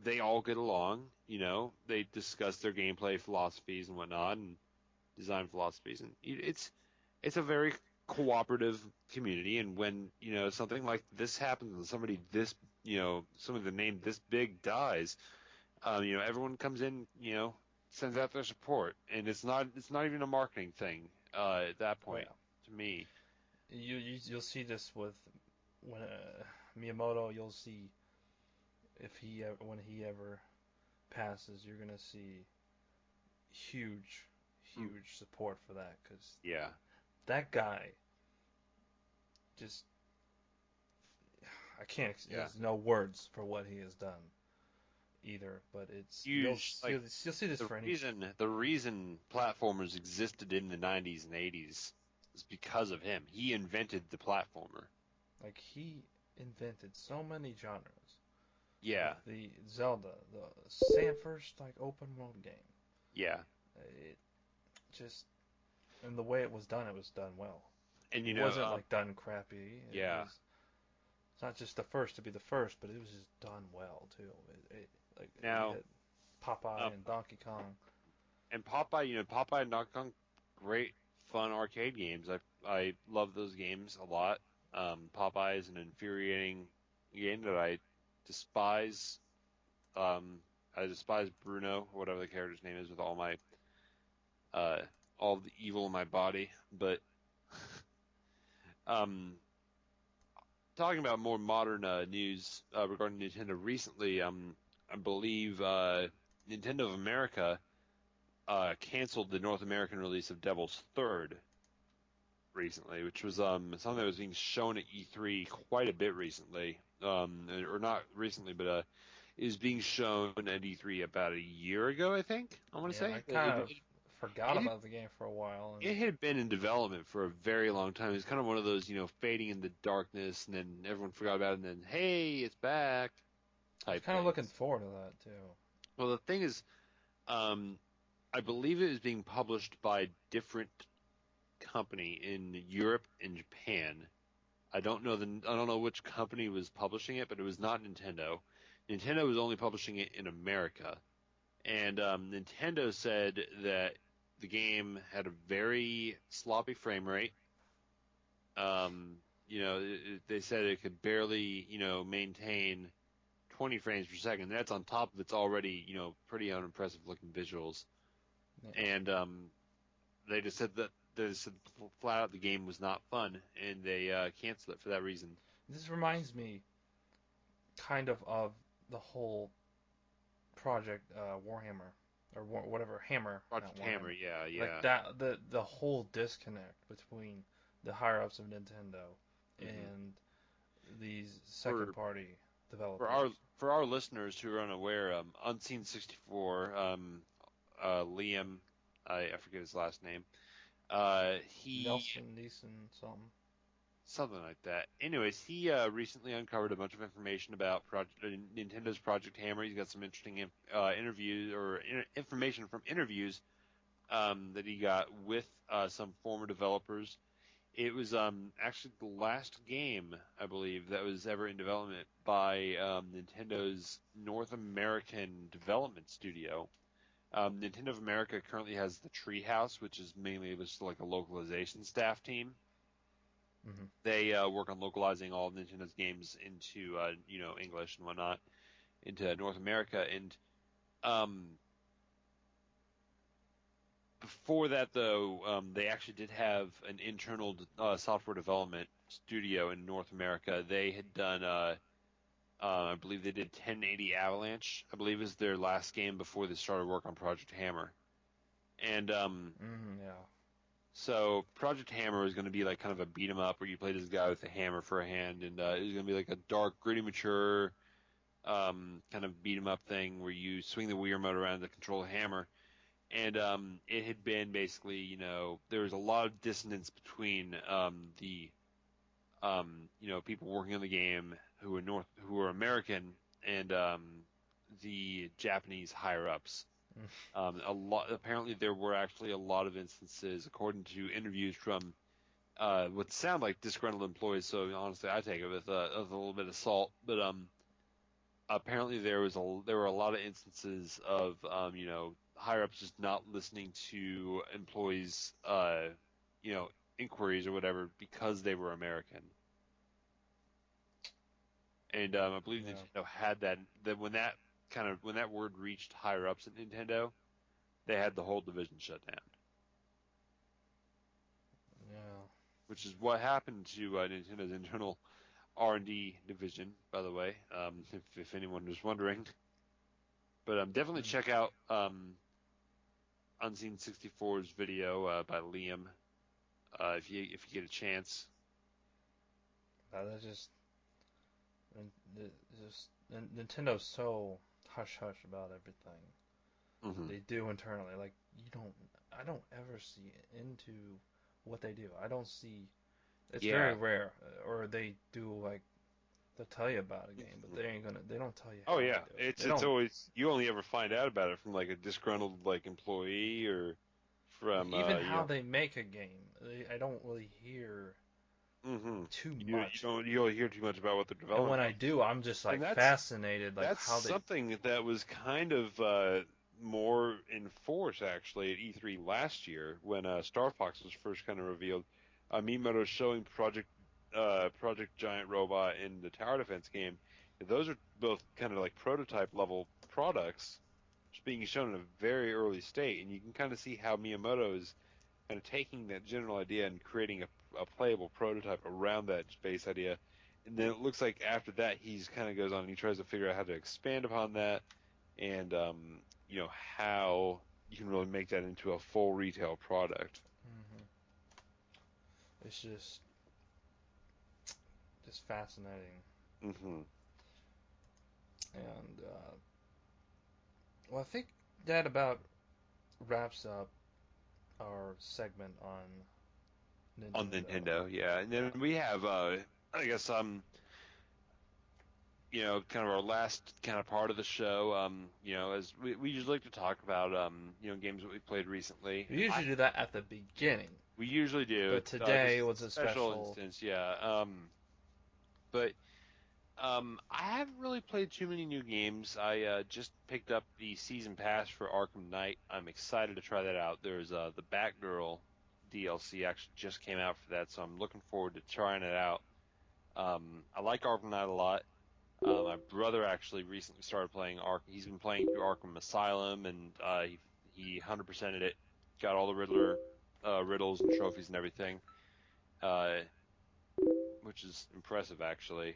they all get along. They discuss their gameplay philosophies and whatnot, and design philosophies, and it's a very cooperative community. And when something like this happens, and somebody somebody the name this big dies, everyone comes in, sends out their support, and it's not even a marketing thing at that Oh point yeah, to me. you'll see this with when Miyamoto. You'll see if when he ever passes, you're gonna see huge, Hmm. huge support for that because Yeah, that guy just I can't. yeah. There's no words for what he has done either. But Huge, like you'll see this the for any. reason platformers existed in the 90s and 80s is because of him. He invented the platformer. Like he invented so many genres. Yeah, Like the Zelda, the first like open world game. yeah. It just and the way it was done well. And It wasn't like done crappy. yeah, It's not just the first to be the first, but it was just done well too. Like you now had Popeye um, and Donkey Kong. and Popeye and Donkey Kong, great fun arcade games. I love those games a lot. Popeye is an infuriating game that I despise. I despise Bruno, or whatever the character's name is, with uh, all the evil in my body. But Talking about more modern news regarding Nintendo recently, I believe Nintendo of America canceled the North American release of Devil's Third recently, which was something that was being shown at E3 quite a bit recently, or not recently, but it was being shown at E3 about a year ago, I think. I want to Yeah, I say kind of forgot it, about the game for a while, and it had been in development for a very long time. It was kind of one of those, fading in the darkness, and then everyone forgot about it, and then hey, it's back I was type kind of looking things. forward to that too. Well, the thing is, um, I believe it was being published by a different company in Europe and Japan. I don't know which company was publishing it, but it was not Nintendo. Nintendo was only publishing it in America, and Nintendo said that the game had a very sloppy frame rate. They said it could barely, maintain 20 frames per second. That's on top of its already, pretty unimpressive looking visuals. Yeah. And they just said that they said flat out the game was not fun, and they canceled it for that reason. This reminds me kind of the whole Project Warhammer or whatever Hammer, not Project Hammer, Warhammer. yeah, Like yeah. that, the whole disconnect between the higher ups of Nintendo hmm and these second For party for developers. our for our listeners who are unaware, Unseen 64, Liam, I forget his last name. He Nelson Neeson something. something like that. Anyways, he recently uncovered a bunch of information about Nintendo's Project Hammer. He's got some interesting interviews or information from interviews that he got with some former developers. It was actually the last game, I believe, that was ever in development by Nintendo's North American development studio. Nintendo of America currently has the Treehouse, which is mainly just like a localization staff team. Hmm. They work on localizing all of Nintendo's games into English and whatnot into North America. And um, before that, though, they actually did have an internal software development studio in North America. They had done, I believe they did 1080 Avalanche. I believe is their last game before they started work on Project Hammer. And Yeah. so Project Hammer is going to be like kind of a beat 'em up where you play this guy with a hammer for a hand, and it's going to be like a dark, gritty, mature kind of beat 'em up thing where you swing the Wii remote around to control the hammer. And it had been basically, there was a lot of dissonance between people working on the game who were American and the Japanese higher ups. Apparently there were actually a lot of instances, according to interviews from what sound like disgruntled employees. So honestly, I take it with a little bit of salt. But apparently there were a lot of instances of higher ups just not listening to employees inquiries or whatever because they were American. And I believe Yeah. Nintendo had that when that word reached higher ups at Nintendo, they had the whole division shut down. Yeah. Which is what happened to Nintendo's internal R&D division, by the way, if anyone was wondering. But definitely Mm. check out Unseen 64's video by Liam if you get a chance. That's just Nintendo's so hush hush about everything hmm they do internally. Like I don't ever see into what they do. I don't see. It's very Yeah. rare, or they do like they'll tell you about a game, but they don't tell you Oh how they yeah, do it. They it's don't always you only ever find out about it from like a disgruntled like employee or from even how they make a game. I don't really hear hmm too you much. don't hear too much about what the And development when I process. do, I'm just And like fascinated, like that's how they. something that was kind of more in force actually at E3 last year when Star Fox was first kind of revealed. Miyamoto showing Project Giant Robot in the tower defense game. Those are both kind of like prototype level products, just being shown in a very early state, and you can kind of see how Miyamoto is kind of taking that general idea and creating a playable prototype around that base idea. And then it looks like after that, he's kind of goes on and he tries to figure out how to expand upon that and, how you can really make that into a full retail product. Hmm. It's just fascinating. Mm-hmm. And well, I think that about wraps up our segment on On Nintendo. Nintendo, yeah. And Yeah. then we have, I guess, kind of our last kind of part of the show, as we usually like to talk about, games that we played recently. We usually do that at the beginning, We usually do, but today just was a special special. instance, yeah. But I haven't really played too many new games. I just picked up the season pass for Arkham Knight. I'm excited to try that out. There's the Batgirl DLC actually just came out for that, so I'm looking forward to trying it out. I like Arkham Knight a lot. My brother actually recently started playing He's been playing through Arkham Asylum, and he 100%ed it. Got all the Riddler riddles and trophies and everything, uh, which is impressive actually.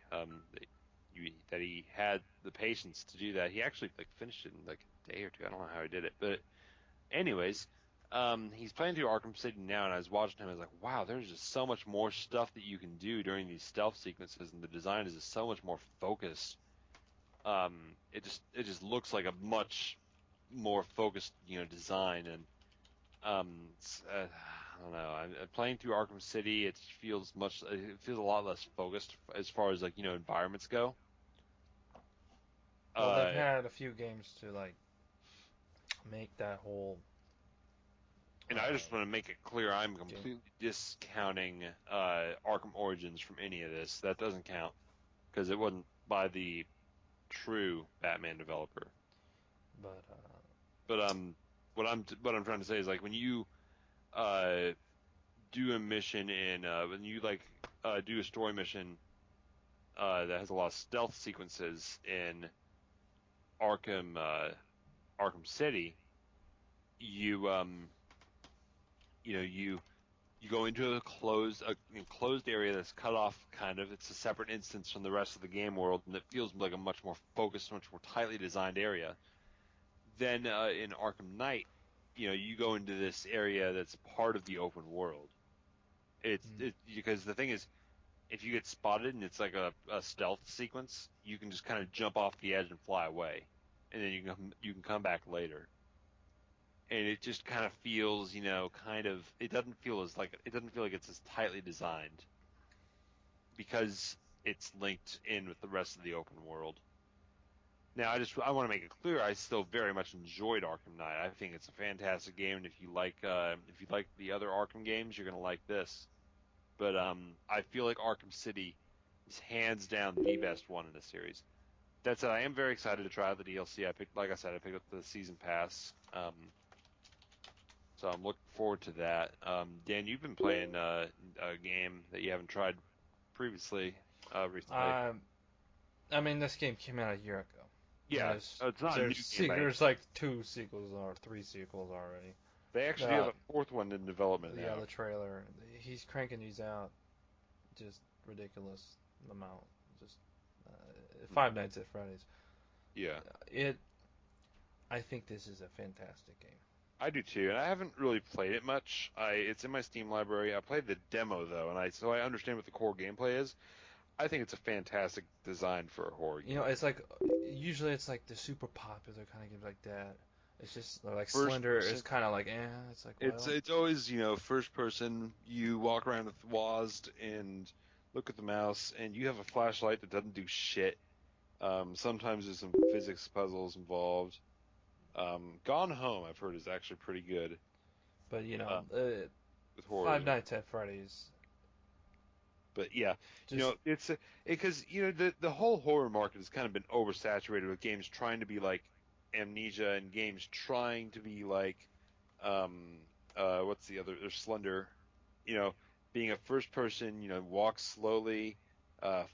That he had the patience to do that. He actually finished it in like a day or two. I don't know how he did it, but anyways, he's playing through Arkham City now, and I was watching him. I was like, wow, there's just so much more stuff that you can do during these stealth sequences, and the design is just so much more focused. It just looks like a much more focused, design, and I don't know. I'm playing through Arkham City. It feels a lot less focused as far as environments go. Well, they've Uh, had a few games to like make that whole and I uh, just want to make it clear I'm game, completely discounting Arkham Origins from any of this. That doesn't count because it wasn't by the true Batman developer. but But what I'm trying to say is like when you uh, do a mission when you do a story mission that has a lot of stealth sequences in Arkham City, you you go into a closed area that's cut off kind of. It's a separate instance from the rest of the game world, and it feels like a much more focused, much more tightly designed area. Then in Arkham Knight, you go into this area that's part of the open world. mm, Because the thing is, if you get spotted and it's like a stealth sequence, you can just kind of jump off the edge and fly away, and then you can come back later. And it just kind of feels, it doesn't feel like it's as tightly designed because it's linked in with the rest of the open world. Now, I want to make it clear, I still very much enjoyed Arkham Knight. I think it's a fantastic game, and if you like the other Arkham games, you're gonna like this. But I feel like Arkham City is hands down the best one in the series. That said, I am very excited to try out the DLC. Like I said, I picked up the season pass, so I'm looking forward to that. Dan, you've been playing a game that you haven't tried previously, recently. I mean, this game came out a year ago. Yeah, it's not a new game by any There's like two sequels or three sequels already. They actually do have Uh, a fourth one in development yeah, now. the trailer. He's cranking these out, just ridiculous amount. Just Five Nights at Freddy's. Yeah, It. I think this is a fantastic game. I do too, and I haven't really played it much. It's in my Steam library. I played the demo though, and so I understand what the core gameplay is. I think it's a fantastic design for a horror You know, game. it's like usually it's like the super popular kind of games like that. It's just like First Slender is person, kind of like It's like it's always first person. You walk around with WASD and look at the mouse, and you have a flashlight that doesn't do shit. Sometimes there's some physics puzzles involved. Gone Home, I've heard, is actually pretty good but uh, with horror. Five Nights at Freddy's But yeah, just it's because the whole horror market has kind of been oversaturated with games trying to be like Amnesia and games trying to be like what's the other? There's Slender, you know, being a first person, walk slowly,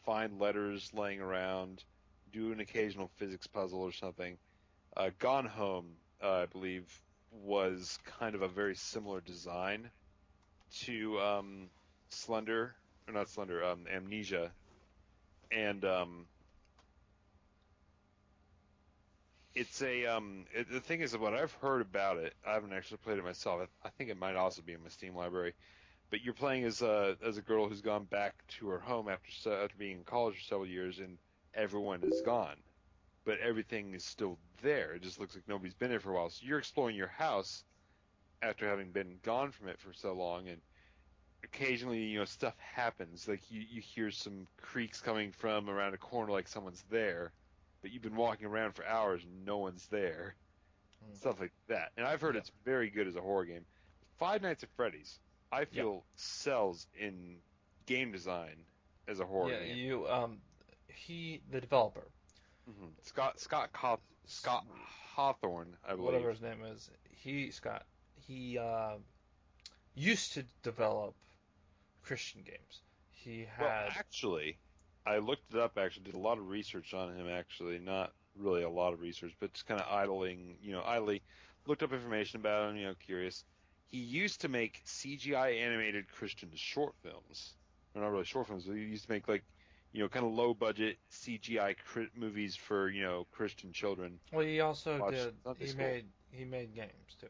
find letters laying around, do an occasional physics puzzle or something. Gone Home, I believe, was kind of a very similar design. to Slender, or not Slender, Amnesia, and it's the thing is, what I've heard about it, I haven't actually played it myself. I think it might also be in my Steam library. But you're playing as a girl who's gone back to her home after being in college for several years, and everyone is gone, but everything is still there. It just looks like nobody's been there for a while. So you're exploring your house after having been gone from it for so long, and occasionally, stuff happens. Like you hear some creaks coming from around a corner, like someone's there, but you've been walking around for hours and no one's there. Mm. Stuff like that. And I've heard Yeah. it's very good as a horror game. Five Nights at Freddy's, I Yeah. feel, sells in game design as a horror Yeah. game. The developer, Scott Hawthorne, I whatever believe. his name is, he used to develop Christian games. He Well, had actually, I looked it up. Actually, did a lot of research on him. Actually, not really a lot of research, but just kind of idly looked up information about him. Curious. He used to make CGI animated Christian short films. Or not really short films, but he used to make like, kind of low budget CGI movies for Christian children. well, he also Watch did Sunday school. he made games too,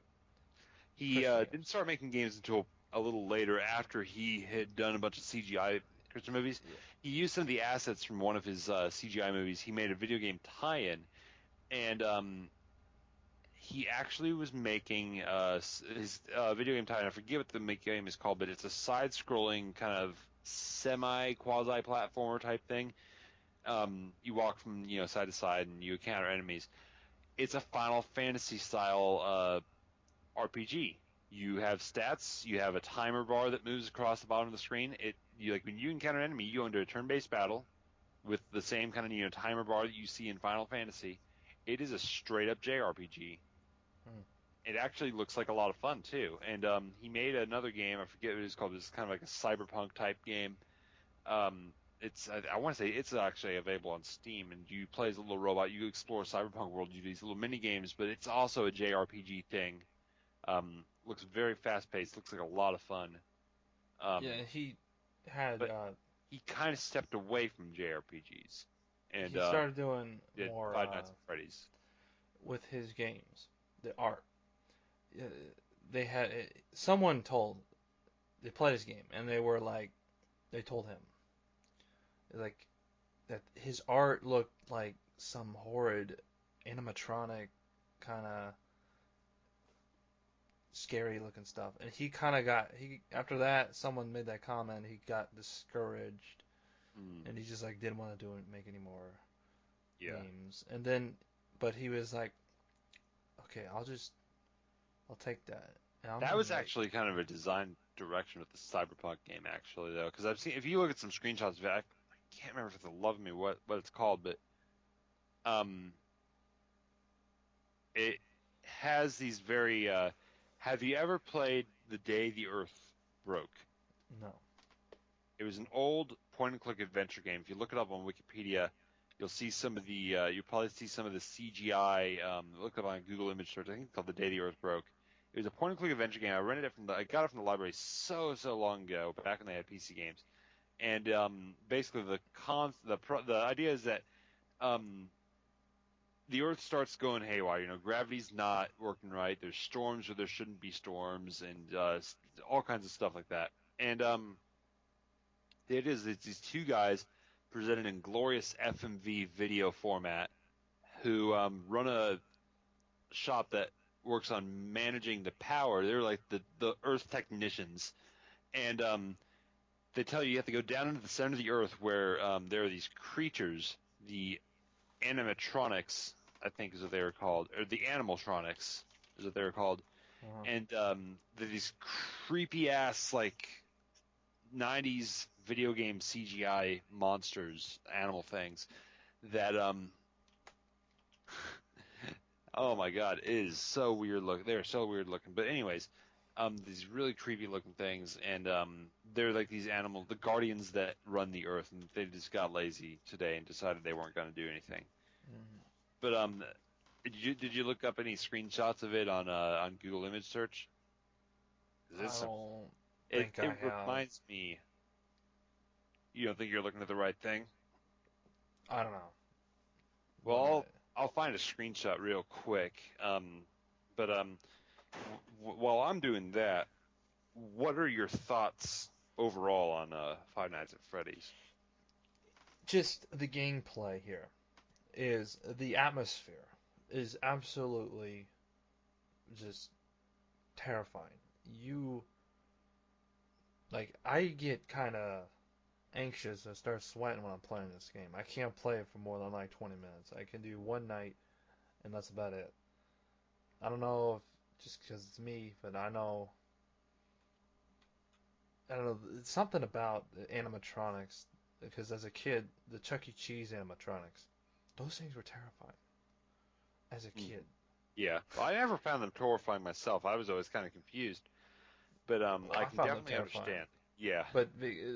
He Christian didn't games. start making games until a little later after he had done a bunch of CGI Christian movies. Yeah. He used some of the assets from one of his CGI movies. He made a video game tie-in, and he actually was making his video game tie-in. I forget what the game is called, but it's a side-scrolling kind of semi-quasi platformer type thing. You walk from side to side, and you encounter enemies. It's a Final Fantasy style RPG. You have stats. You have a timer bar that moves across the bottom of the screen. Like when you encounter an enemy, you go into a turn-based battle with the same kind of timer bar that you see in Final Fantasy. It is a straight-up JRPG. Hmm. It actually looks like a lot of fun too. And he made another game. I forget what it's called. It's kind of like a cyberpunk type game. I want to say it's actually available on Steam, and you play as a little robot. You explore a cyberpunk world. You do these little mini games, but it's also a JRPG thing. Looks very fast paced. Looks like a lot of fun. Yeah, he had But he kind of stepped away from JRPGs and he started doing did more Five Nights at Freddy's. with his games, the art. Uh, They had someone told they played his game and they told him like that his art looked like some horrid animatronic kind of scary looking stuff, and he kind of got he after that someone made that comment, he got discouraged Mm, and he just like didn't want to make any more yeah, games. And then but he was like, okay, I'll take that and I'm that gonna was make. actually kind of a design direction with the Cyberpunk game, actually, though, because I've seen if you look at some screenshots of it, I can't remember for the love of me what it's called, but um, it has these very. Have you ever played The Day the Earth Broke? No. It was an old point-and-click adventure game. If you look it up on Wikipedia, you'll see some of the. You'll probably see some of the CGI. Look up on Google image search. I think it's called The Day the Earth Broke. It was a point-and-click adventure game. I got it from the library so long ago, back when they had PC games. And basically, the idea is that um, the Earth starts going haywire. Gravity's not working right. There's storms where there shouldn't be storms, and all kinds of stuff like that. And it's these two guys presented in glorious FMV video format who run a shop that works on managing the power. They're like the Earth technicians, and they tell you have to go down into the center of the Earth where there are these creatures, the animatronics, I think is what they were called, or the animaltronics is what they were called, Uh-huh. and they're these creepy ass like 90s video game CGI monsters, animal things that oh my god, it is so weird looking. They're so weird looking. But anyways, these really creepy looking things, and they're like these the guardians that run the earth, and they just got lazy today and decided they weren't going to do anything. Mhm. But did you look up any screenshots of it on Google image search? 'Cause I don't. It think I it have. reminds me. You don't think you're looking at the right thing? I don't know. Well, What? I'll find a screenshot real quick. But while I'm doing that, what are your thoughts overall on Five Nights at Freddy's? Just the gameplay here is the atmosphere is absolutely just terrifying. You like I get kind of anxious and start sweating when I'm playing this game. I can't play it for more than like 20 minutes. I can do one night and that's about it. I don't know if just because it's me, but I don't know. It's something about the animatronics because as a kid, the Chuck E. Cheese animatronics, those things were terrifying as a Hmm. kid. Yeah, well, I never found them horrifying myself. I was always kind of confused, but Well, I I can found them definitely terrifying, understand. Yeah. but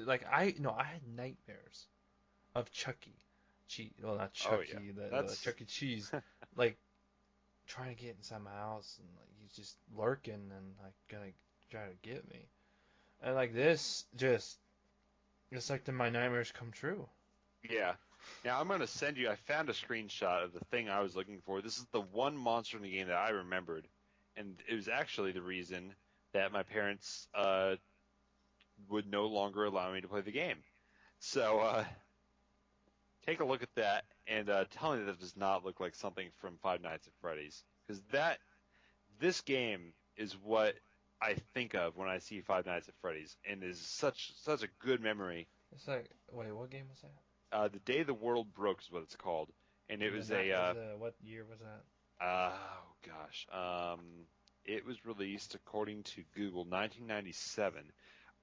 like I had nightmares of Chucky Cheese. Well, not Oh yeah. Chucky, the That's Chuck E. Cheese, like trying to get inside my house and like he's just lurking and like gonna try to get me. And like this, just it's like my nightmares come true. yeah. Now I'm gonna send you. I found a screenshot of the thing I was looking for. This is the one monster in the game that I remembered, and it was actually the reason that my parents would no longer allow me to play the game. So take a look at that and tell me that does not look like something from Five Nights at Freddy's, because that this game is what I think of when I see Five Nights at Freddy's, and is such a good memory. It's like, wait, what game was that? The Day the World Broke is what it's called, and it And then was that a was what year was that? oh gosh, it was released according to Google 1997.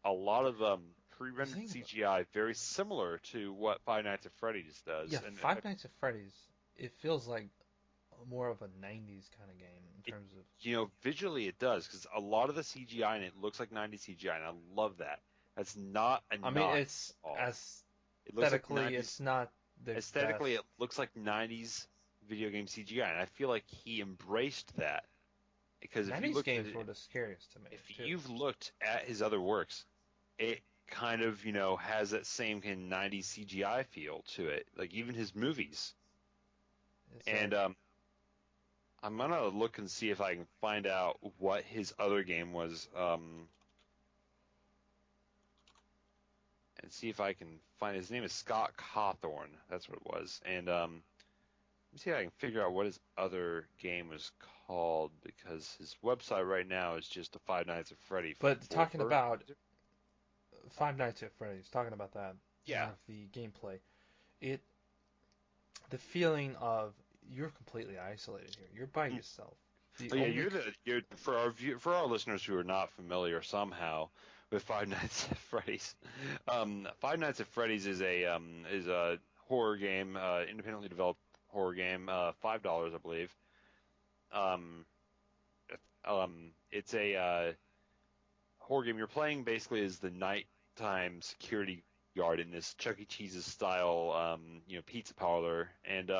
A lot of The pre-rendered thing about CGI, very similar to what Five Nights at Freddy's yeah, does, and Five Nights at Freddy's. It feels like more of a '90s kind of game in it, terms of. visually it does, because a lot of the CGI in it looks like 90s CGI, and I love that. That's not a I mean, knock it's at all. It looks like aesthetically, 90s. it's not the Aesthetically, best. it looks like 90s video game CGI, and I feel like he embraced that. Because if you '90s looked at games it, were the scariest to me if too. you've looked at his other works, it kind of, has that same kind of 90s CGI feel to it. Like even his movies. It's And like I'm gonna look and see if I can find out what his other game was, and see if I can find his name is Scott Hawthorne. That's what it was. And let me see if I can figure out what his other game was called, because his website right now is just the Five Nights at Freddy but talking 4. about Five Nights at Freddy's, talking about that, Yeah. more of the gameplay. It the feeling of you're completely isolated here. You're by yourself. The Oh yeah, only you're for our listeners who are not familiar somehow with Five Nights at Freddy's. Five Nights at Freddy's is a horror game, independently developed horror game, $5 I believe. Um, it's a horror game. You're playing basically as the nighttime security guard in this Chuck E. Cheese's style, pizza parlor, and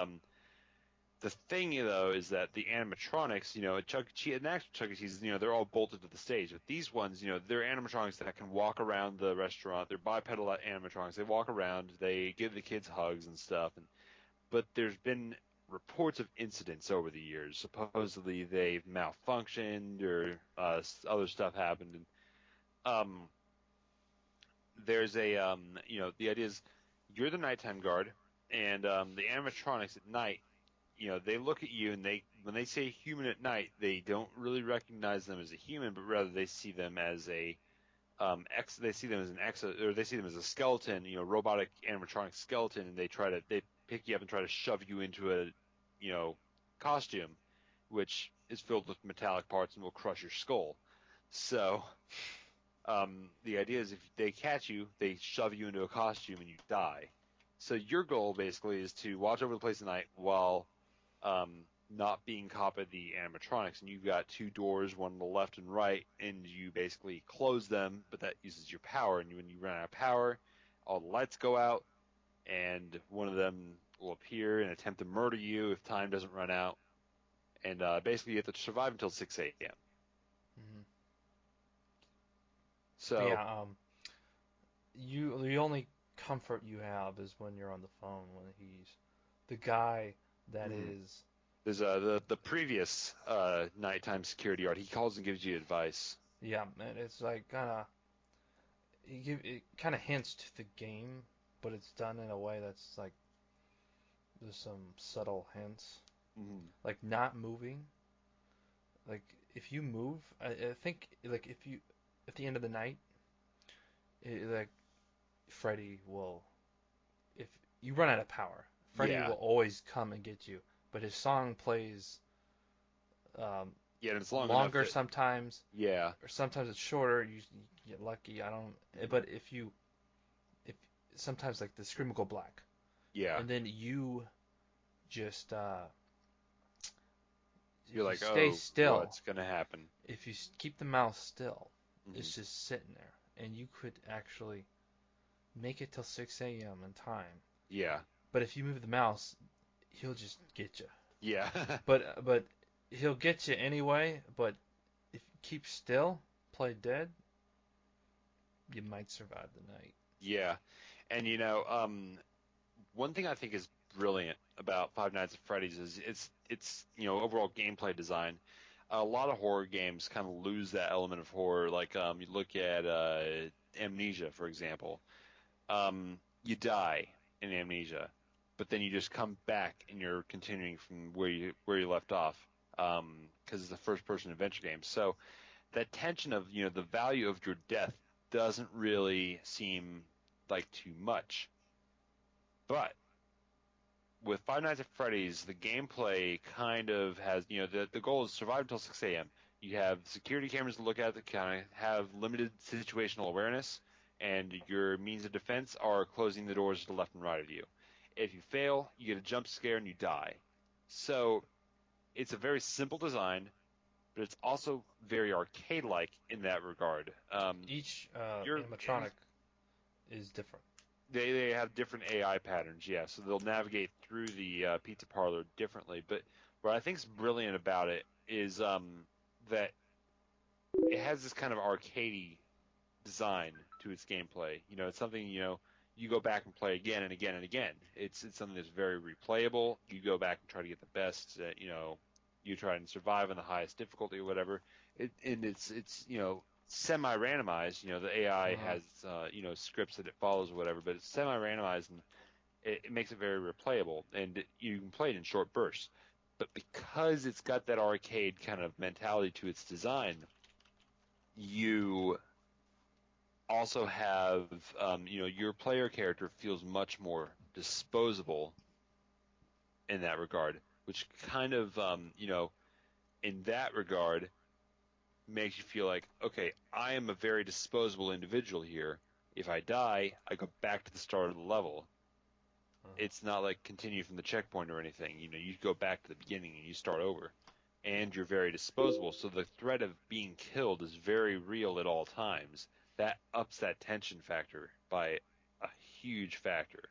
the thing, though, is that the animatronics, at Chuck E. Cheese, and actual Chuck E. Cheese, they're all bolted to the stage. But these ones, they're animatronics that can walk around the restaurant. They're bipedal animatronics. They walk around. They give the kids hugs and stuff. But there's been reports of incidents over the years. Supposedly they've malfunctioned or other stuff happened. And there's the idea is you're the nighttime guard, and the animatronics at night, they look at you, and when they say human at night, they don't really recognize them as a human, but rather they see them as they see them as an or they see them as a skeleton, robotic animatronic skeleton, and they pick you up and try to shove you into a, you know, costume, which is filled with metallic parts and will crush your skull. So, the idea is if they catch you, they shove you into a costume and you die. So your goal basically is to watch over the place at night while um, not being caught by the animatronics. And you've got two doors, one on the left and right, and you basically close them, but that uses your power. And when you run out of power, all the lights go out, and one of them will appear and attempt to murder you if time doesn't run out. And basically, you have to survive until 6 a.m. Mhm. So, Yeah. The only comfort you have is when you're on the phone when he's the guy that mhm. is. There's the previous nighttime security guard. He calls and gives you advice. Yeah, and it's like it kind of hints to the game, but it's done in a way that's like there's some subtle hints, Mhm. like not moving. Like if you move, I think like if you at the end of the night, like Freddy will if you run out of power, Freddy Yeah, will always come and get you. But his song plays um, yeah, and it's long enough longer that sometimes, yeah, or sometimes it's shorter. You get lucky. I don't. mhm. But if sometimes like the screen will go black, Yeah. and then you just You're if you like, stay oh, still, what's gonna happen? if you keep the mouse still, Hmm. it's just sitting there, and you could actually make it till 6 a.m. in time. Yeah, But if you move the mouse, he'll just get you. yeah, But he'll get you anyway. But if you keep still, play dead, you might survive the night. yeah. And one thing I think is brilliant about Five Nights at Freddy's is it's overall gameplay design. A lot of horror games kind of lose that element of horror. Like you look at Amnesia, for example. You die in Amnesia, but then you just come back and you're continuing from where you left off. Because it's a first-person adventure game. So that tension of the value of your death doesn't really seem like too much. But with Five Nights at Freddy's, the gameplay kind of has, the goal is survive until 6 a.m. You have security cameras to look at that kind of have limited situational awareness, and your means of defense are closing the doors to the left and right of you. If you fail, you get a jump scare and you die. So it's a very simple design, but it's also very arcade-like in that regard. Each You're animatronic is different. they have different AI patterns, yeah, so they'll navigate through the pizza parlor differently. But what I think is brilliant about it is that it has this kind of arcadey design to its gameplay. It's something you go back and play again and again and again. It's something that's very replayable. You go back and try to get the best. You try and survive on the highest difficulty or whatever. And it's semi-randomized. The AI Uh, has scripts that it follows or whatever, but it's semi-randomized and it makes it very replayable. And you can play it in short bursts. But because it's got that arcade kind of mentality to its design, you also have your player character feels much more disposable in that regard, which kind of in that regard makes you feel like, okay, I am a very disposable individual here. If I die, I go back to the start of the level. uh, It's not like continue from the checkpoint or anything. You go back to the beginning and you start over. And you're very disposable, so the threat of being killed is very real at all times. That ups that tension factor by a huge factor.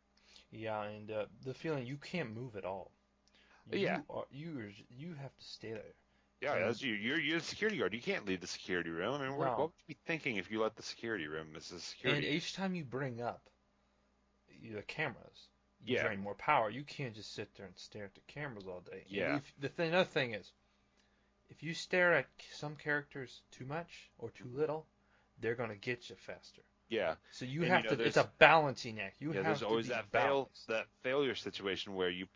yeah, and the feeling you can't move at all. Yeah, You have to stay there. yeah, And that's you. You're the security guard. You can't leave the security room. I mean, what no, would you be thinking if you let the security room as a and security? each time you bring up the cameras, you Yeah, drain more power. You can't just sit there and stare at the cameras all day. And yeah, another thing is, if you stare at some characters too much or too little, they're gonna get you faster. yeah. So you And have to. It's there's a balancing act. You there's have to always be balanced. that failure situation where you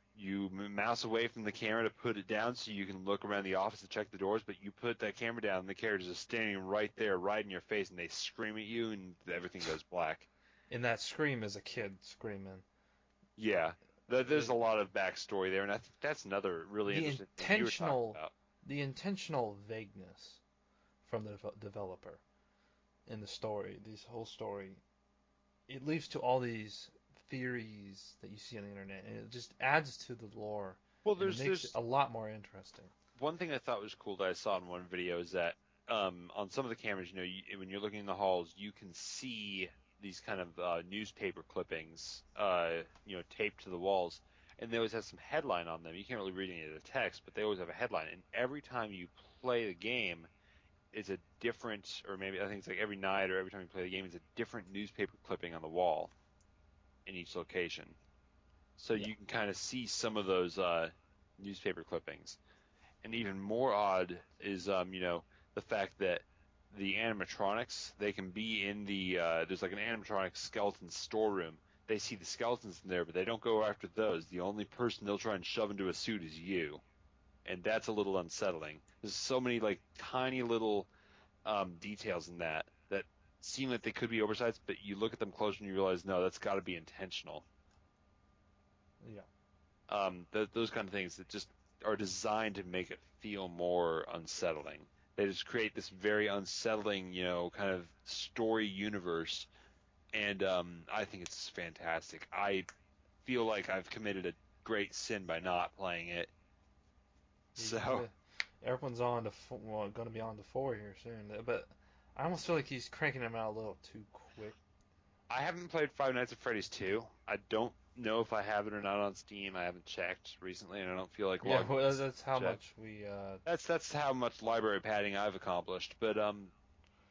mouse away from the camera to put it down so you can look around the office to check the doors, but you put that camera down and the characters are standing right there, right in your face, and they scream at you and everything goes black. And that scream is a kid screaming. Uh, Yeah, there's a lot of backstory there, and I think that's another really the interesting thing you were talking intentional, about. the intentional vagueness from the developer in the story, this whole story, it leads to all these theories that you see on the internet, and it just adds to the lore, Well, and it makes it there's a lot more interesting. one thing I thought was cool that I saw in one video is that on some of the cameras, when you're looking in the halls, you can see these kind of newspaper clippings, taped to the walls, and they always have some headline on them. You can't really read any of the text, but they always have a headline. And every time you play the game, it's a different, or maybe I think it's like every night or every time you play the game, it's a different newspaper clipping on the wall in each location. So Yeah. you can kind of see some of those newspaper clippings. And even more odd is, the fact that the animatronics, they can be in the, there's like an animatronic skeleton storeroom. They see the skeletons in there, but they don't go after those. The only person they'll try and shove into a suit is you. And that's a little unsettling. There's so many like tiny little details in that seem like they could be oversights, but you look at them closer and you realize, no, that's got to be intentional. Yeah. Those kind of things that just are designed to make it feel more unsettling. They just create this very unsettling, kind of story universe, and I think it's fantastic. I feel like I've committed a great sin by not playing it. So Everyone's on to going to be on to 4 here soon, but I almost feel like he's cranking them out a little too quick. I haven't played Five Nights at Freddy's 2. I don't know if I have it or not on Steam. I haven't checked recently, and I don't feel like Yeah, logging well, that's how check. much we. That's how much library padding I've accomplished. But I'm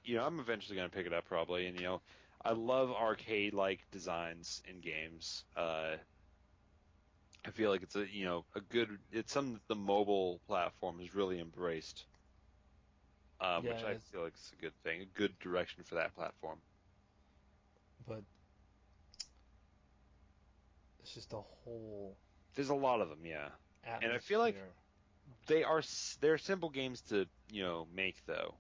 eventually going to pick it up probably, and I love arcade-like designs in games. I feel like it's it's something that the mobile platform has really embraced, Yeah, which I feel like is a good thing, a good direction for that platform. But it's just a whole. There's a lot of them, yeah, Atmosphere. and I feel like they're simple games to make though.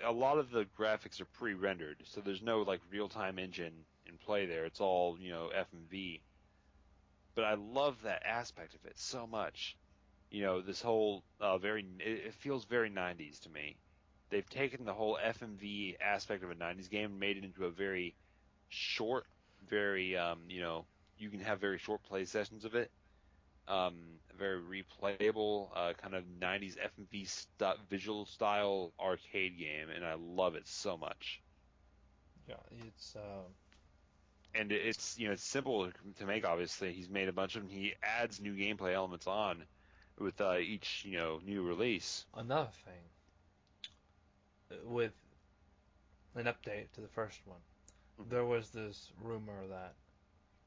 A lot of the graphics are pre-rendered, so there's no like real-time engine in play there. It's all FMV. But I love that aspect of it so much. This whole it feels very 90s to me. They've taken the whole FMV aspect of a 90s game and made it into a very short, very you can have very short play sessions of it. Very replayable kind of 90s FMV visual style arcade game, and I love it so much. Yeah, it's. And it's simple to make. Obviously, he's made a bunch of them. He adds new gameplay elements on with each new release. Another thing with an update to the first one, there was this rumor that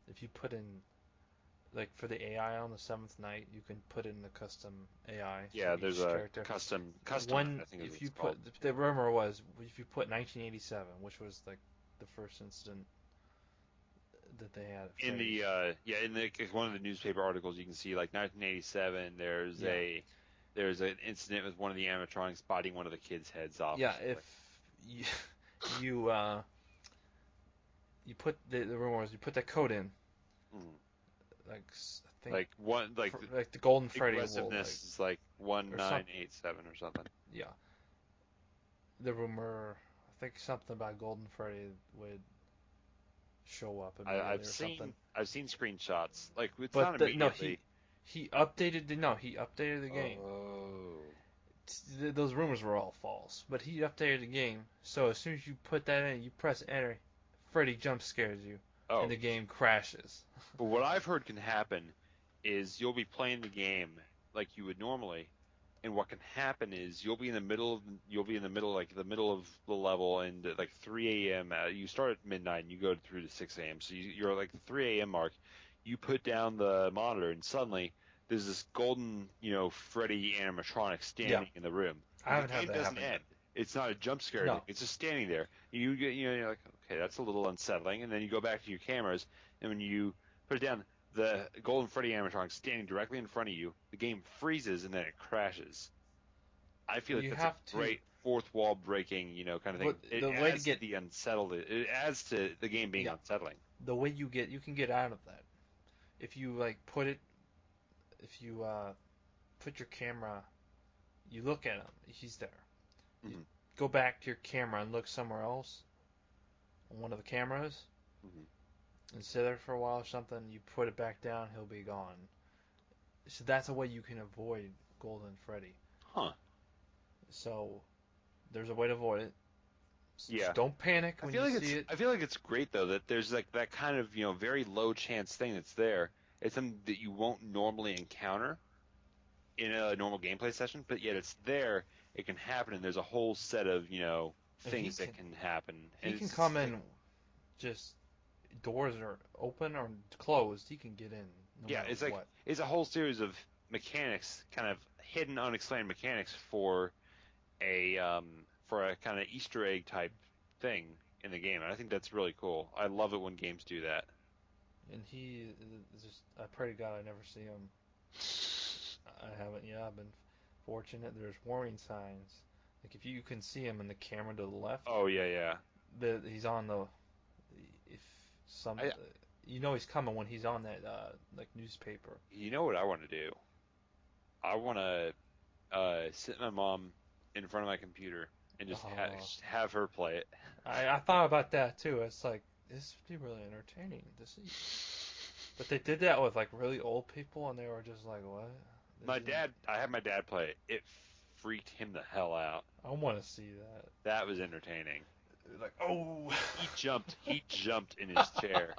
if you put in, like for the AI on the seventh night, you can put in the custom AI. Yeah, there's a character. custom. One, I think if you put the rumor was if you put 1987, which was like the first incident that they had in the one of the newspaper articles, you can see like 1987. There's an incident with one of the animatronics biting one of the kids' heads off. Yeah, if you you put the rumor was you put that code in, like I think like the Golden Freddy aggressiveness is like 1987 or something. Yeah, the rumor, I think something about Golden Freddy would show up immediately something. I've seen screenshots. Like it's not immediately. He updated the game. Oh. Those rumors were all false, but he updated the game. So as soon as you put that in, you press enter, Freddy jump scares you, and the game crashes. But what I've heard can happen is you'll be playing the game like you would normally, and what can happen is you'll be in the middle like the middle of the level, and at like 3 a.m. You start at midnight and you go through to 6 a.m. So you're like the 3 a.m. mark. You put down the monitor and suddenly there's this golden Freddy animatronic standing in the room. I haven't had that happen. Doesn't end. It's not a jump scare. No. It's just standing there. You're like, okay, that's a little unsettling. And then you go back to your cameras, and when you put it down, the golden Freddy animatronic standing directly in front of you, the game freezes and then it crashes. I feel like that's a great fourth wall breaking, kind of thing. It adds to the unsettled. It adds to the game being unsettling. The way you can get out of that, if you put your camera, you look at him, he's there. You go back to your camera and look somewhere else on one of the cameras, and sit there for a while or something. You put it back down, he'll be gone. So that's a way you can avoid Golden Freddy. Huh. So there's a way to avoid it. Yeah. Don't panic when you see it. I feel like it's great though that there's like that kind of very low chance thing that's there. It's something that you won't normally encounter in a normal gameplay session, but yet it's there, it can happen, and there's a whole set of And things that can happen. he And can it's come just in, just doors are open or closed. He can get in no yeah, matter it's like what. it's a whole series of mechanics, kind of hidden, unexplained mechanics a for a kind of Easter egg type thing in the game. And I think that's really cool. I love it when games do that. And he is just, I pray to God I never see him. I haven't. Yeah, I've been fortunate. There's warning signs. Like if you can see him in the camera to the left, Oh yeah, yeah. he's on the. If some, I he's coming when he's on that like newspaper. You know what I want to do? I want to sit my mom in front of my computer and Oh, just have her play it. I thought about that too. It's like this would be really entertaining to see. But they did that with like really old people, and they were just like, "What?" I had my dad play it. It freaked him the hell out. I want to see that. That was entertaining. Like, oh. He jumped in his chair.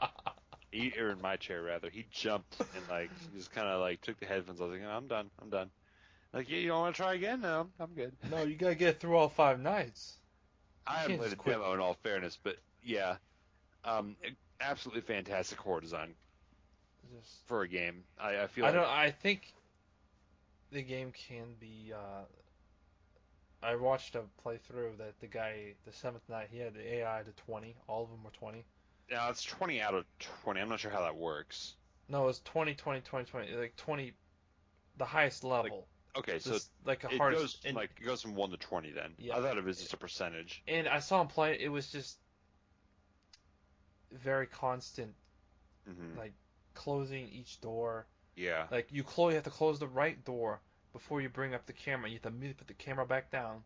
Or in my chair rather. He jumped and like just kind of like took the headphones. I was like, I'm done. Like, yeah, you don't want to try again? No, I'm good. No, you gotta get through all 5 nights. I haven't played the demo in all fairness, but yeah, absolutely fantastic horror design for a game. I feel like I think the game can be. I watched a playthrough that the guy, the seventh night, he had the AI to 20. All of them were 20. yeah, it's 20 out of 20. I'm not sure how that works. No, it's 20, 20, 20, 20. Like 20, the highest level. Okay, so Just like a it hard. goes from 1 to 20 then. Yeah. I thought it was just a percentage. And I saw him play. It was just very constant, like closing each door. Yeah. Like you have to close the right door before you bring up the camera. You have to immediately put the camera back down,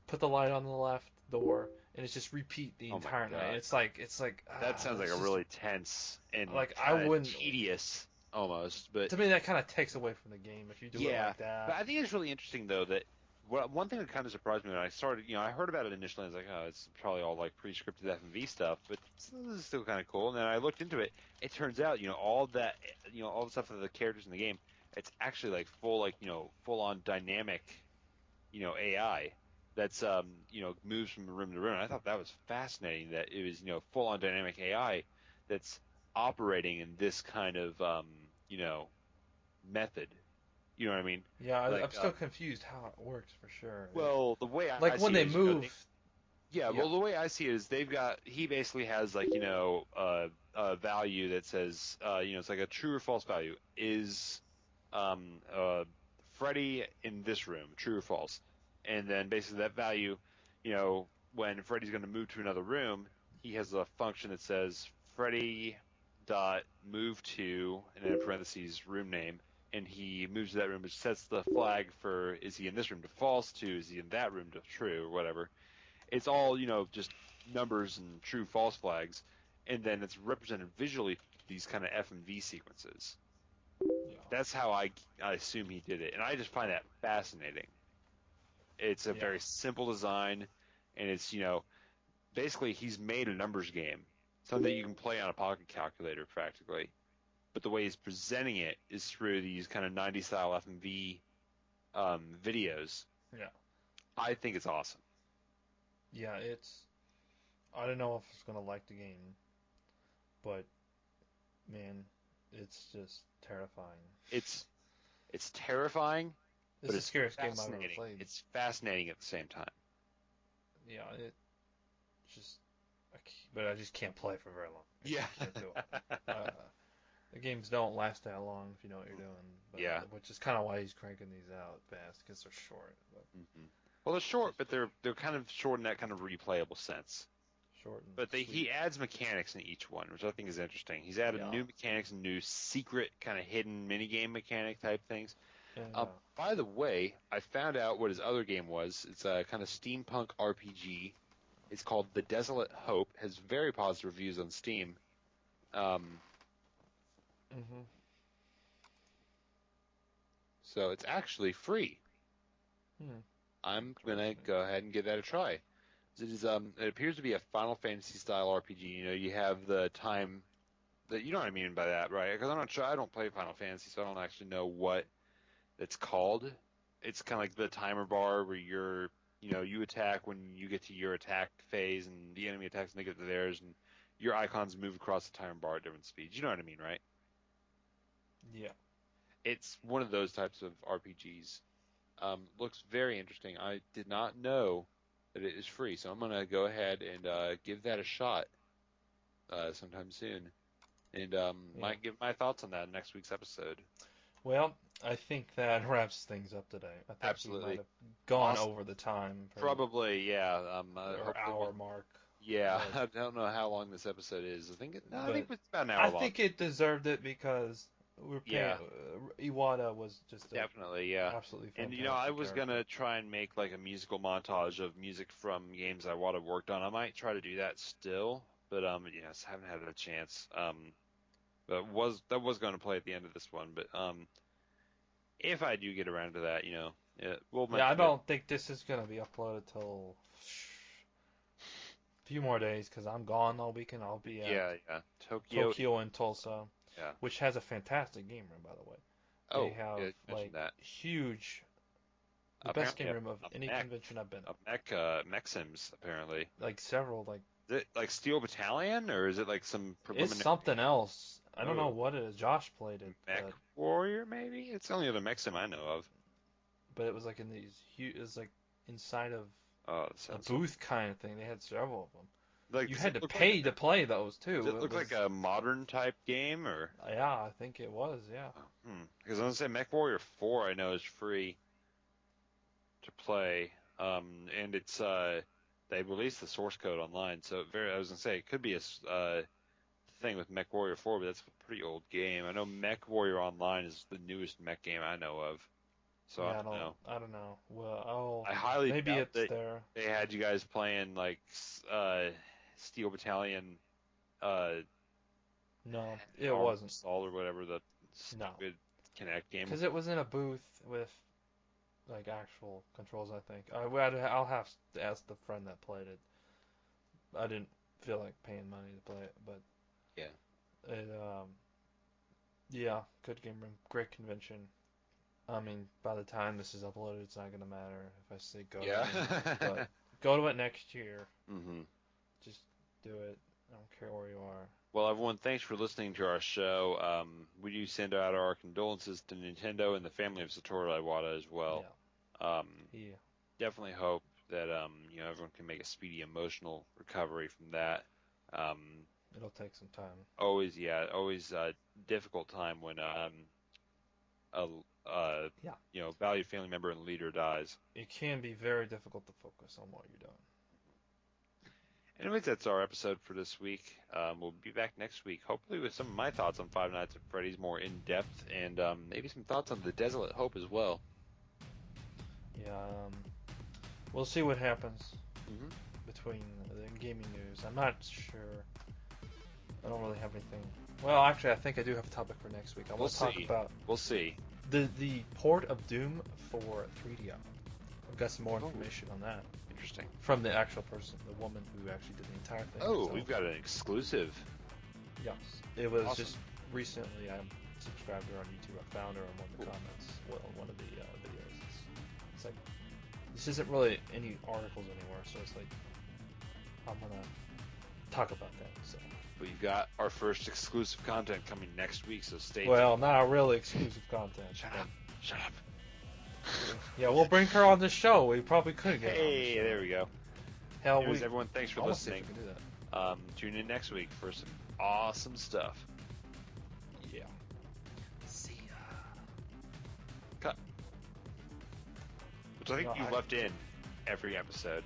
put the light on the left door, and it's just repeat the entire night. It's like that sounds like a really tense and like I wouldn't tedious almost, but to me that kind of takes away from the game if you do it like that. But I think it's really interesting though that one thing that kind of surprised me when I started, I heard about it initially. I was like, oh, it's probably all like pre-scripted FMV stuff, but this is still kind of cool. And then I looked into it. It turns out, all that, all the stuff of the characters in the game, it's actually like full on dynamic, AI that's moves from room to room. And I thought that was fascinating that it was full on dynamic AI that's operating in this kind of method. You know what I mean? Yeah, I'm still confused how it works for sure. Well, the way like when they move. Well, the way I see it is he basically has like a value that says it's like a true or false value. Is Freddy in this room true or false? And then basically that value, when Freddy's going to move to another room, he has a function that says Freddy dot move to, and then in parentheses room name, and he moves to that room, which sets the flag for is he in this room to false, to is he in that room to true, or whatever. It's all just numbers and true false flags, and then it's represented visually these kind of FMV sequences. Yeah. That's how I assume he did it, and I just find that fascinating. It's a very simple design, and it's basically he's made a numbers game, something that you can play on a pocket calculator practically. But the way he's presenting it is through these kind of 90s style FMV videos. Yeah. I think it's awesome. Yeah, I don't know if I was going to like the game, but man, it's just terrifying. It's terrifying. It's the scariest game I've ever played. It's fascinating at the same time. Yeah, but I just can't play for very long. I can't do it. The games don't last that long if you know what you're doing. But, which is kind of why he's cranking these out fast because they're short. Well, they're short, but they're kind of short in that kind of replayable sense. Short. But he adds mechanics in each one, which I think is interesting. He's added new mechanics and new secret kind of hidden minigame mechanic type things. By the way, I found out what his other game was. It's a kind of steampunk RPG. It's called The Desolate Hope. It has very positive reviews on Steam. So it's actually free. I'm gonna go ahead and give that a try. It appears to be a Final Fantasy style RPG. You have the time that you know what I mean by that, right? Because I'm not sure. I don't play Final Fantasy, so I don't actually know what it's called. it's kind of like the timer bar where you attack when you get to your attack phase, and the enemy attacks when they get to theirs, and your icons move across the timer bar at different speeds. You know what I mean, right? Yeah. It's one of those types of RPGs. Looks very interesting. I did not know that it is free, so I'm gonna go ahead and give that a shot sometime soon, and might give my thoughts on that in next week's episode. Well, I think that wraps things up today. I think Absolutely. we might have gone Awesome. over the time. Probably, yeah. Or hour mark. Yeah, But, I don't know how long this episode is. I think it's about an hour I long. think it deserved it because we're paying. Iwata was just definitely, absolutely fantastic. And I was character. gonna try and make like a musical montage of music from games Iwata worked on. I might try to do that still, but yes, haven't had a chance. But was going to play at the end of this one, but if I do get around to that, we'll mention I don't think this is gonna be uploaded till a few more days because I'm gone all weekend. I'll be at Tokyo and Tulsa, which has a fantastic game room, by the way. They have like that. huge, the best game room of any convention I've been. Mech Sims, apparently. Like several, like. Is it like Steel Battalion, or is it like some preliminary? It's something else. I don't know what it is. Josh played it. Mech Warrior, maybe? It's the only other Mech Sim I know of. But it was like in these huge, it was like inside of a booth kind of thing. They had several of them. Like, you had to pay to play those too. Does it look like a modern type game, or? Yeah, I think it was. Yeah. Because I was gonna say Mech Warrior 4, I know is free to play, and it's they released the source code online, so I was gonna say it could be a thing with Mech Warrior 4, but that's a pretty old game. I know Mech Warrior Online is the newest mech game I know of. So I don't know. I don't know. Well, I highly maybe doubt it's that there. they had you guys playing like Steel Battalion. No, it wasn't. Assault or whatever the stupid Kinect game. Because it was in a booth with like actual controls. I think I'll have to ask the friend that played it. I didn't feel like paying money to play it, but yeah, it good game room, great convention. I mean, by the time this is uploaded, it's not gonna matter if I say go. Yeah. But go to it next year. Mm-hmm. Just do it. I don't care where you are. Well, everyone, thanks for listening to our show. We do send out our condolences to Nintendo and the family of Satoru Iwata as well. Yeah. Definitely hope that everyone can make a speedy emotional recovery from that. It'll take some time. Always a difficult time when valued family member and leader dies. It can be very difficult to focus on what you're doing. Anyways, that's our episode for this week. We'll be back next week, hopefully with some of my thoughts on Five Nights at Freddy's more in depth, and maybe some thoughts on The Desolate Hope as well. Yeah, we'll see what happens Mm-hmm. between the gaming news. I'm not sure. I don't really have anything. Well, actually, I think I do have a topic for next week. I want to talk about. We'll see. The port of Doom for 3DO. I've got some more information on that. Interesting. From the actual person, the woman who actually did the entire thing. Oh, we've got an exclusive. Yes. It was Awesome. just recently I subscribed to her on YouTube. I found her in one of the comments, one of the videos. It's like, this isn't really any articles anywhere, so it's like, I'm going to talk about that. So. We've got our first exclusive content coming next week, so stay tuned. Well, not really exclusive content. Shut up. Yeah, we'll bring her on the show. We probably could get her on the show. There we go. Hell, Anyways, everyone, thanks for listening. We can do that. Tune in next week for some awesome stuff. Yeah. See ya. Cut. Which I think you left in every episode.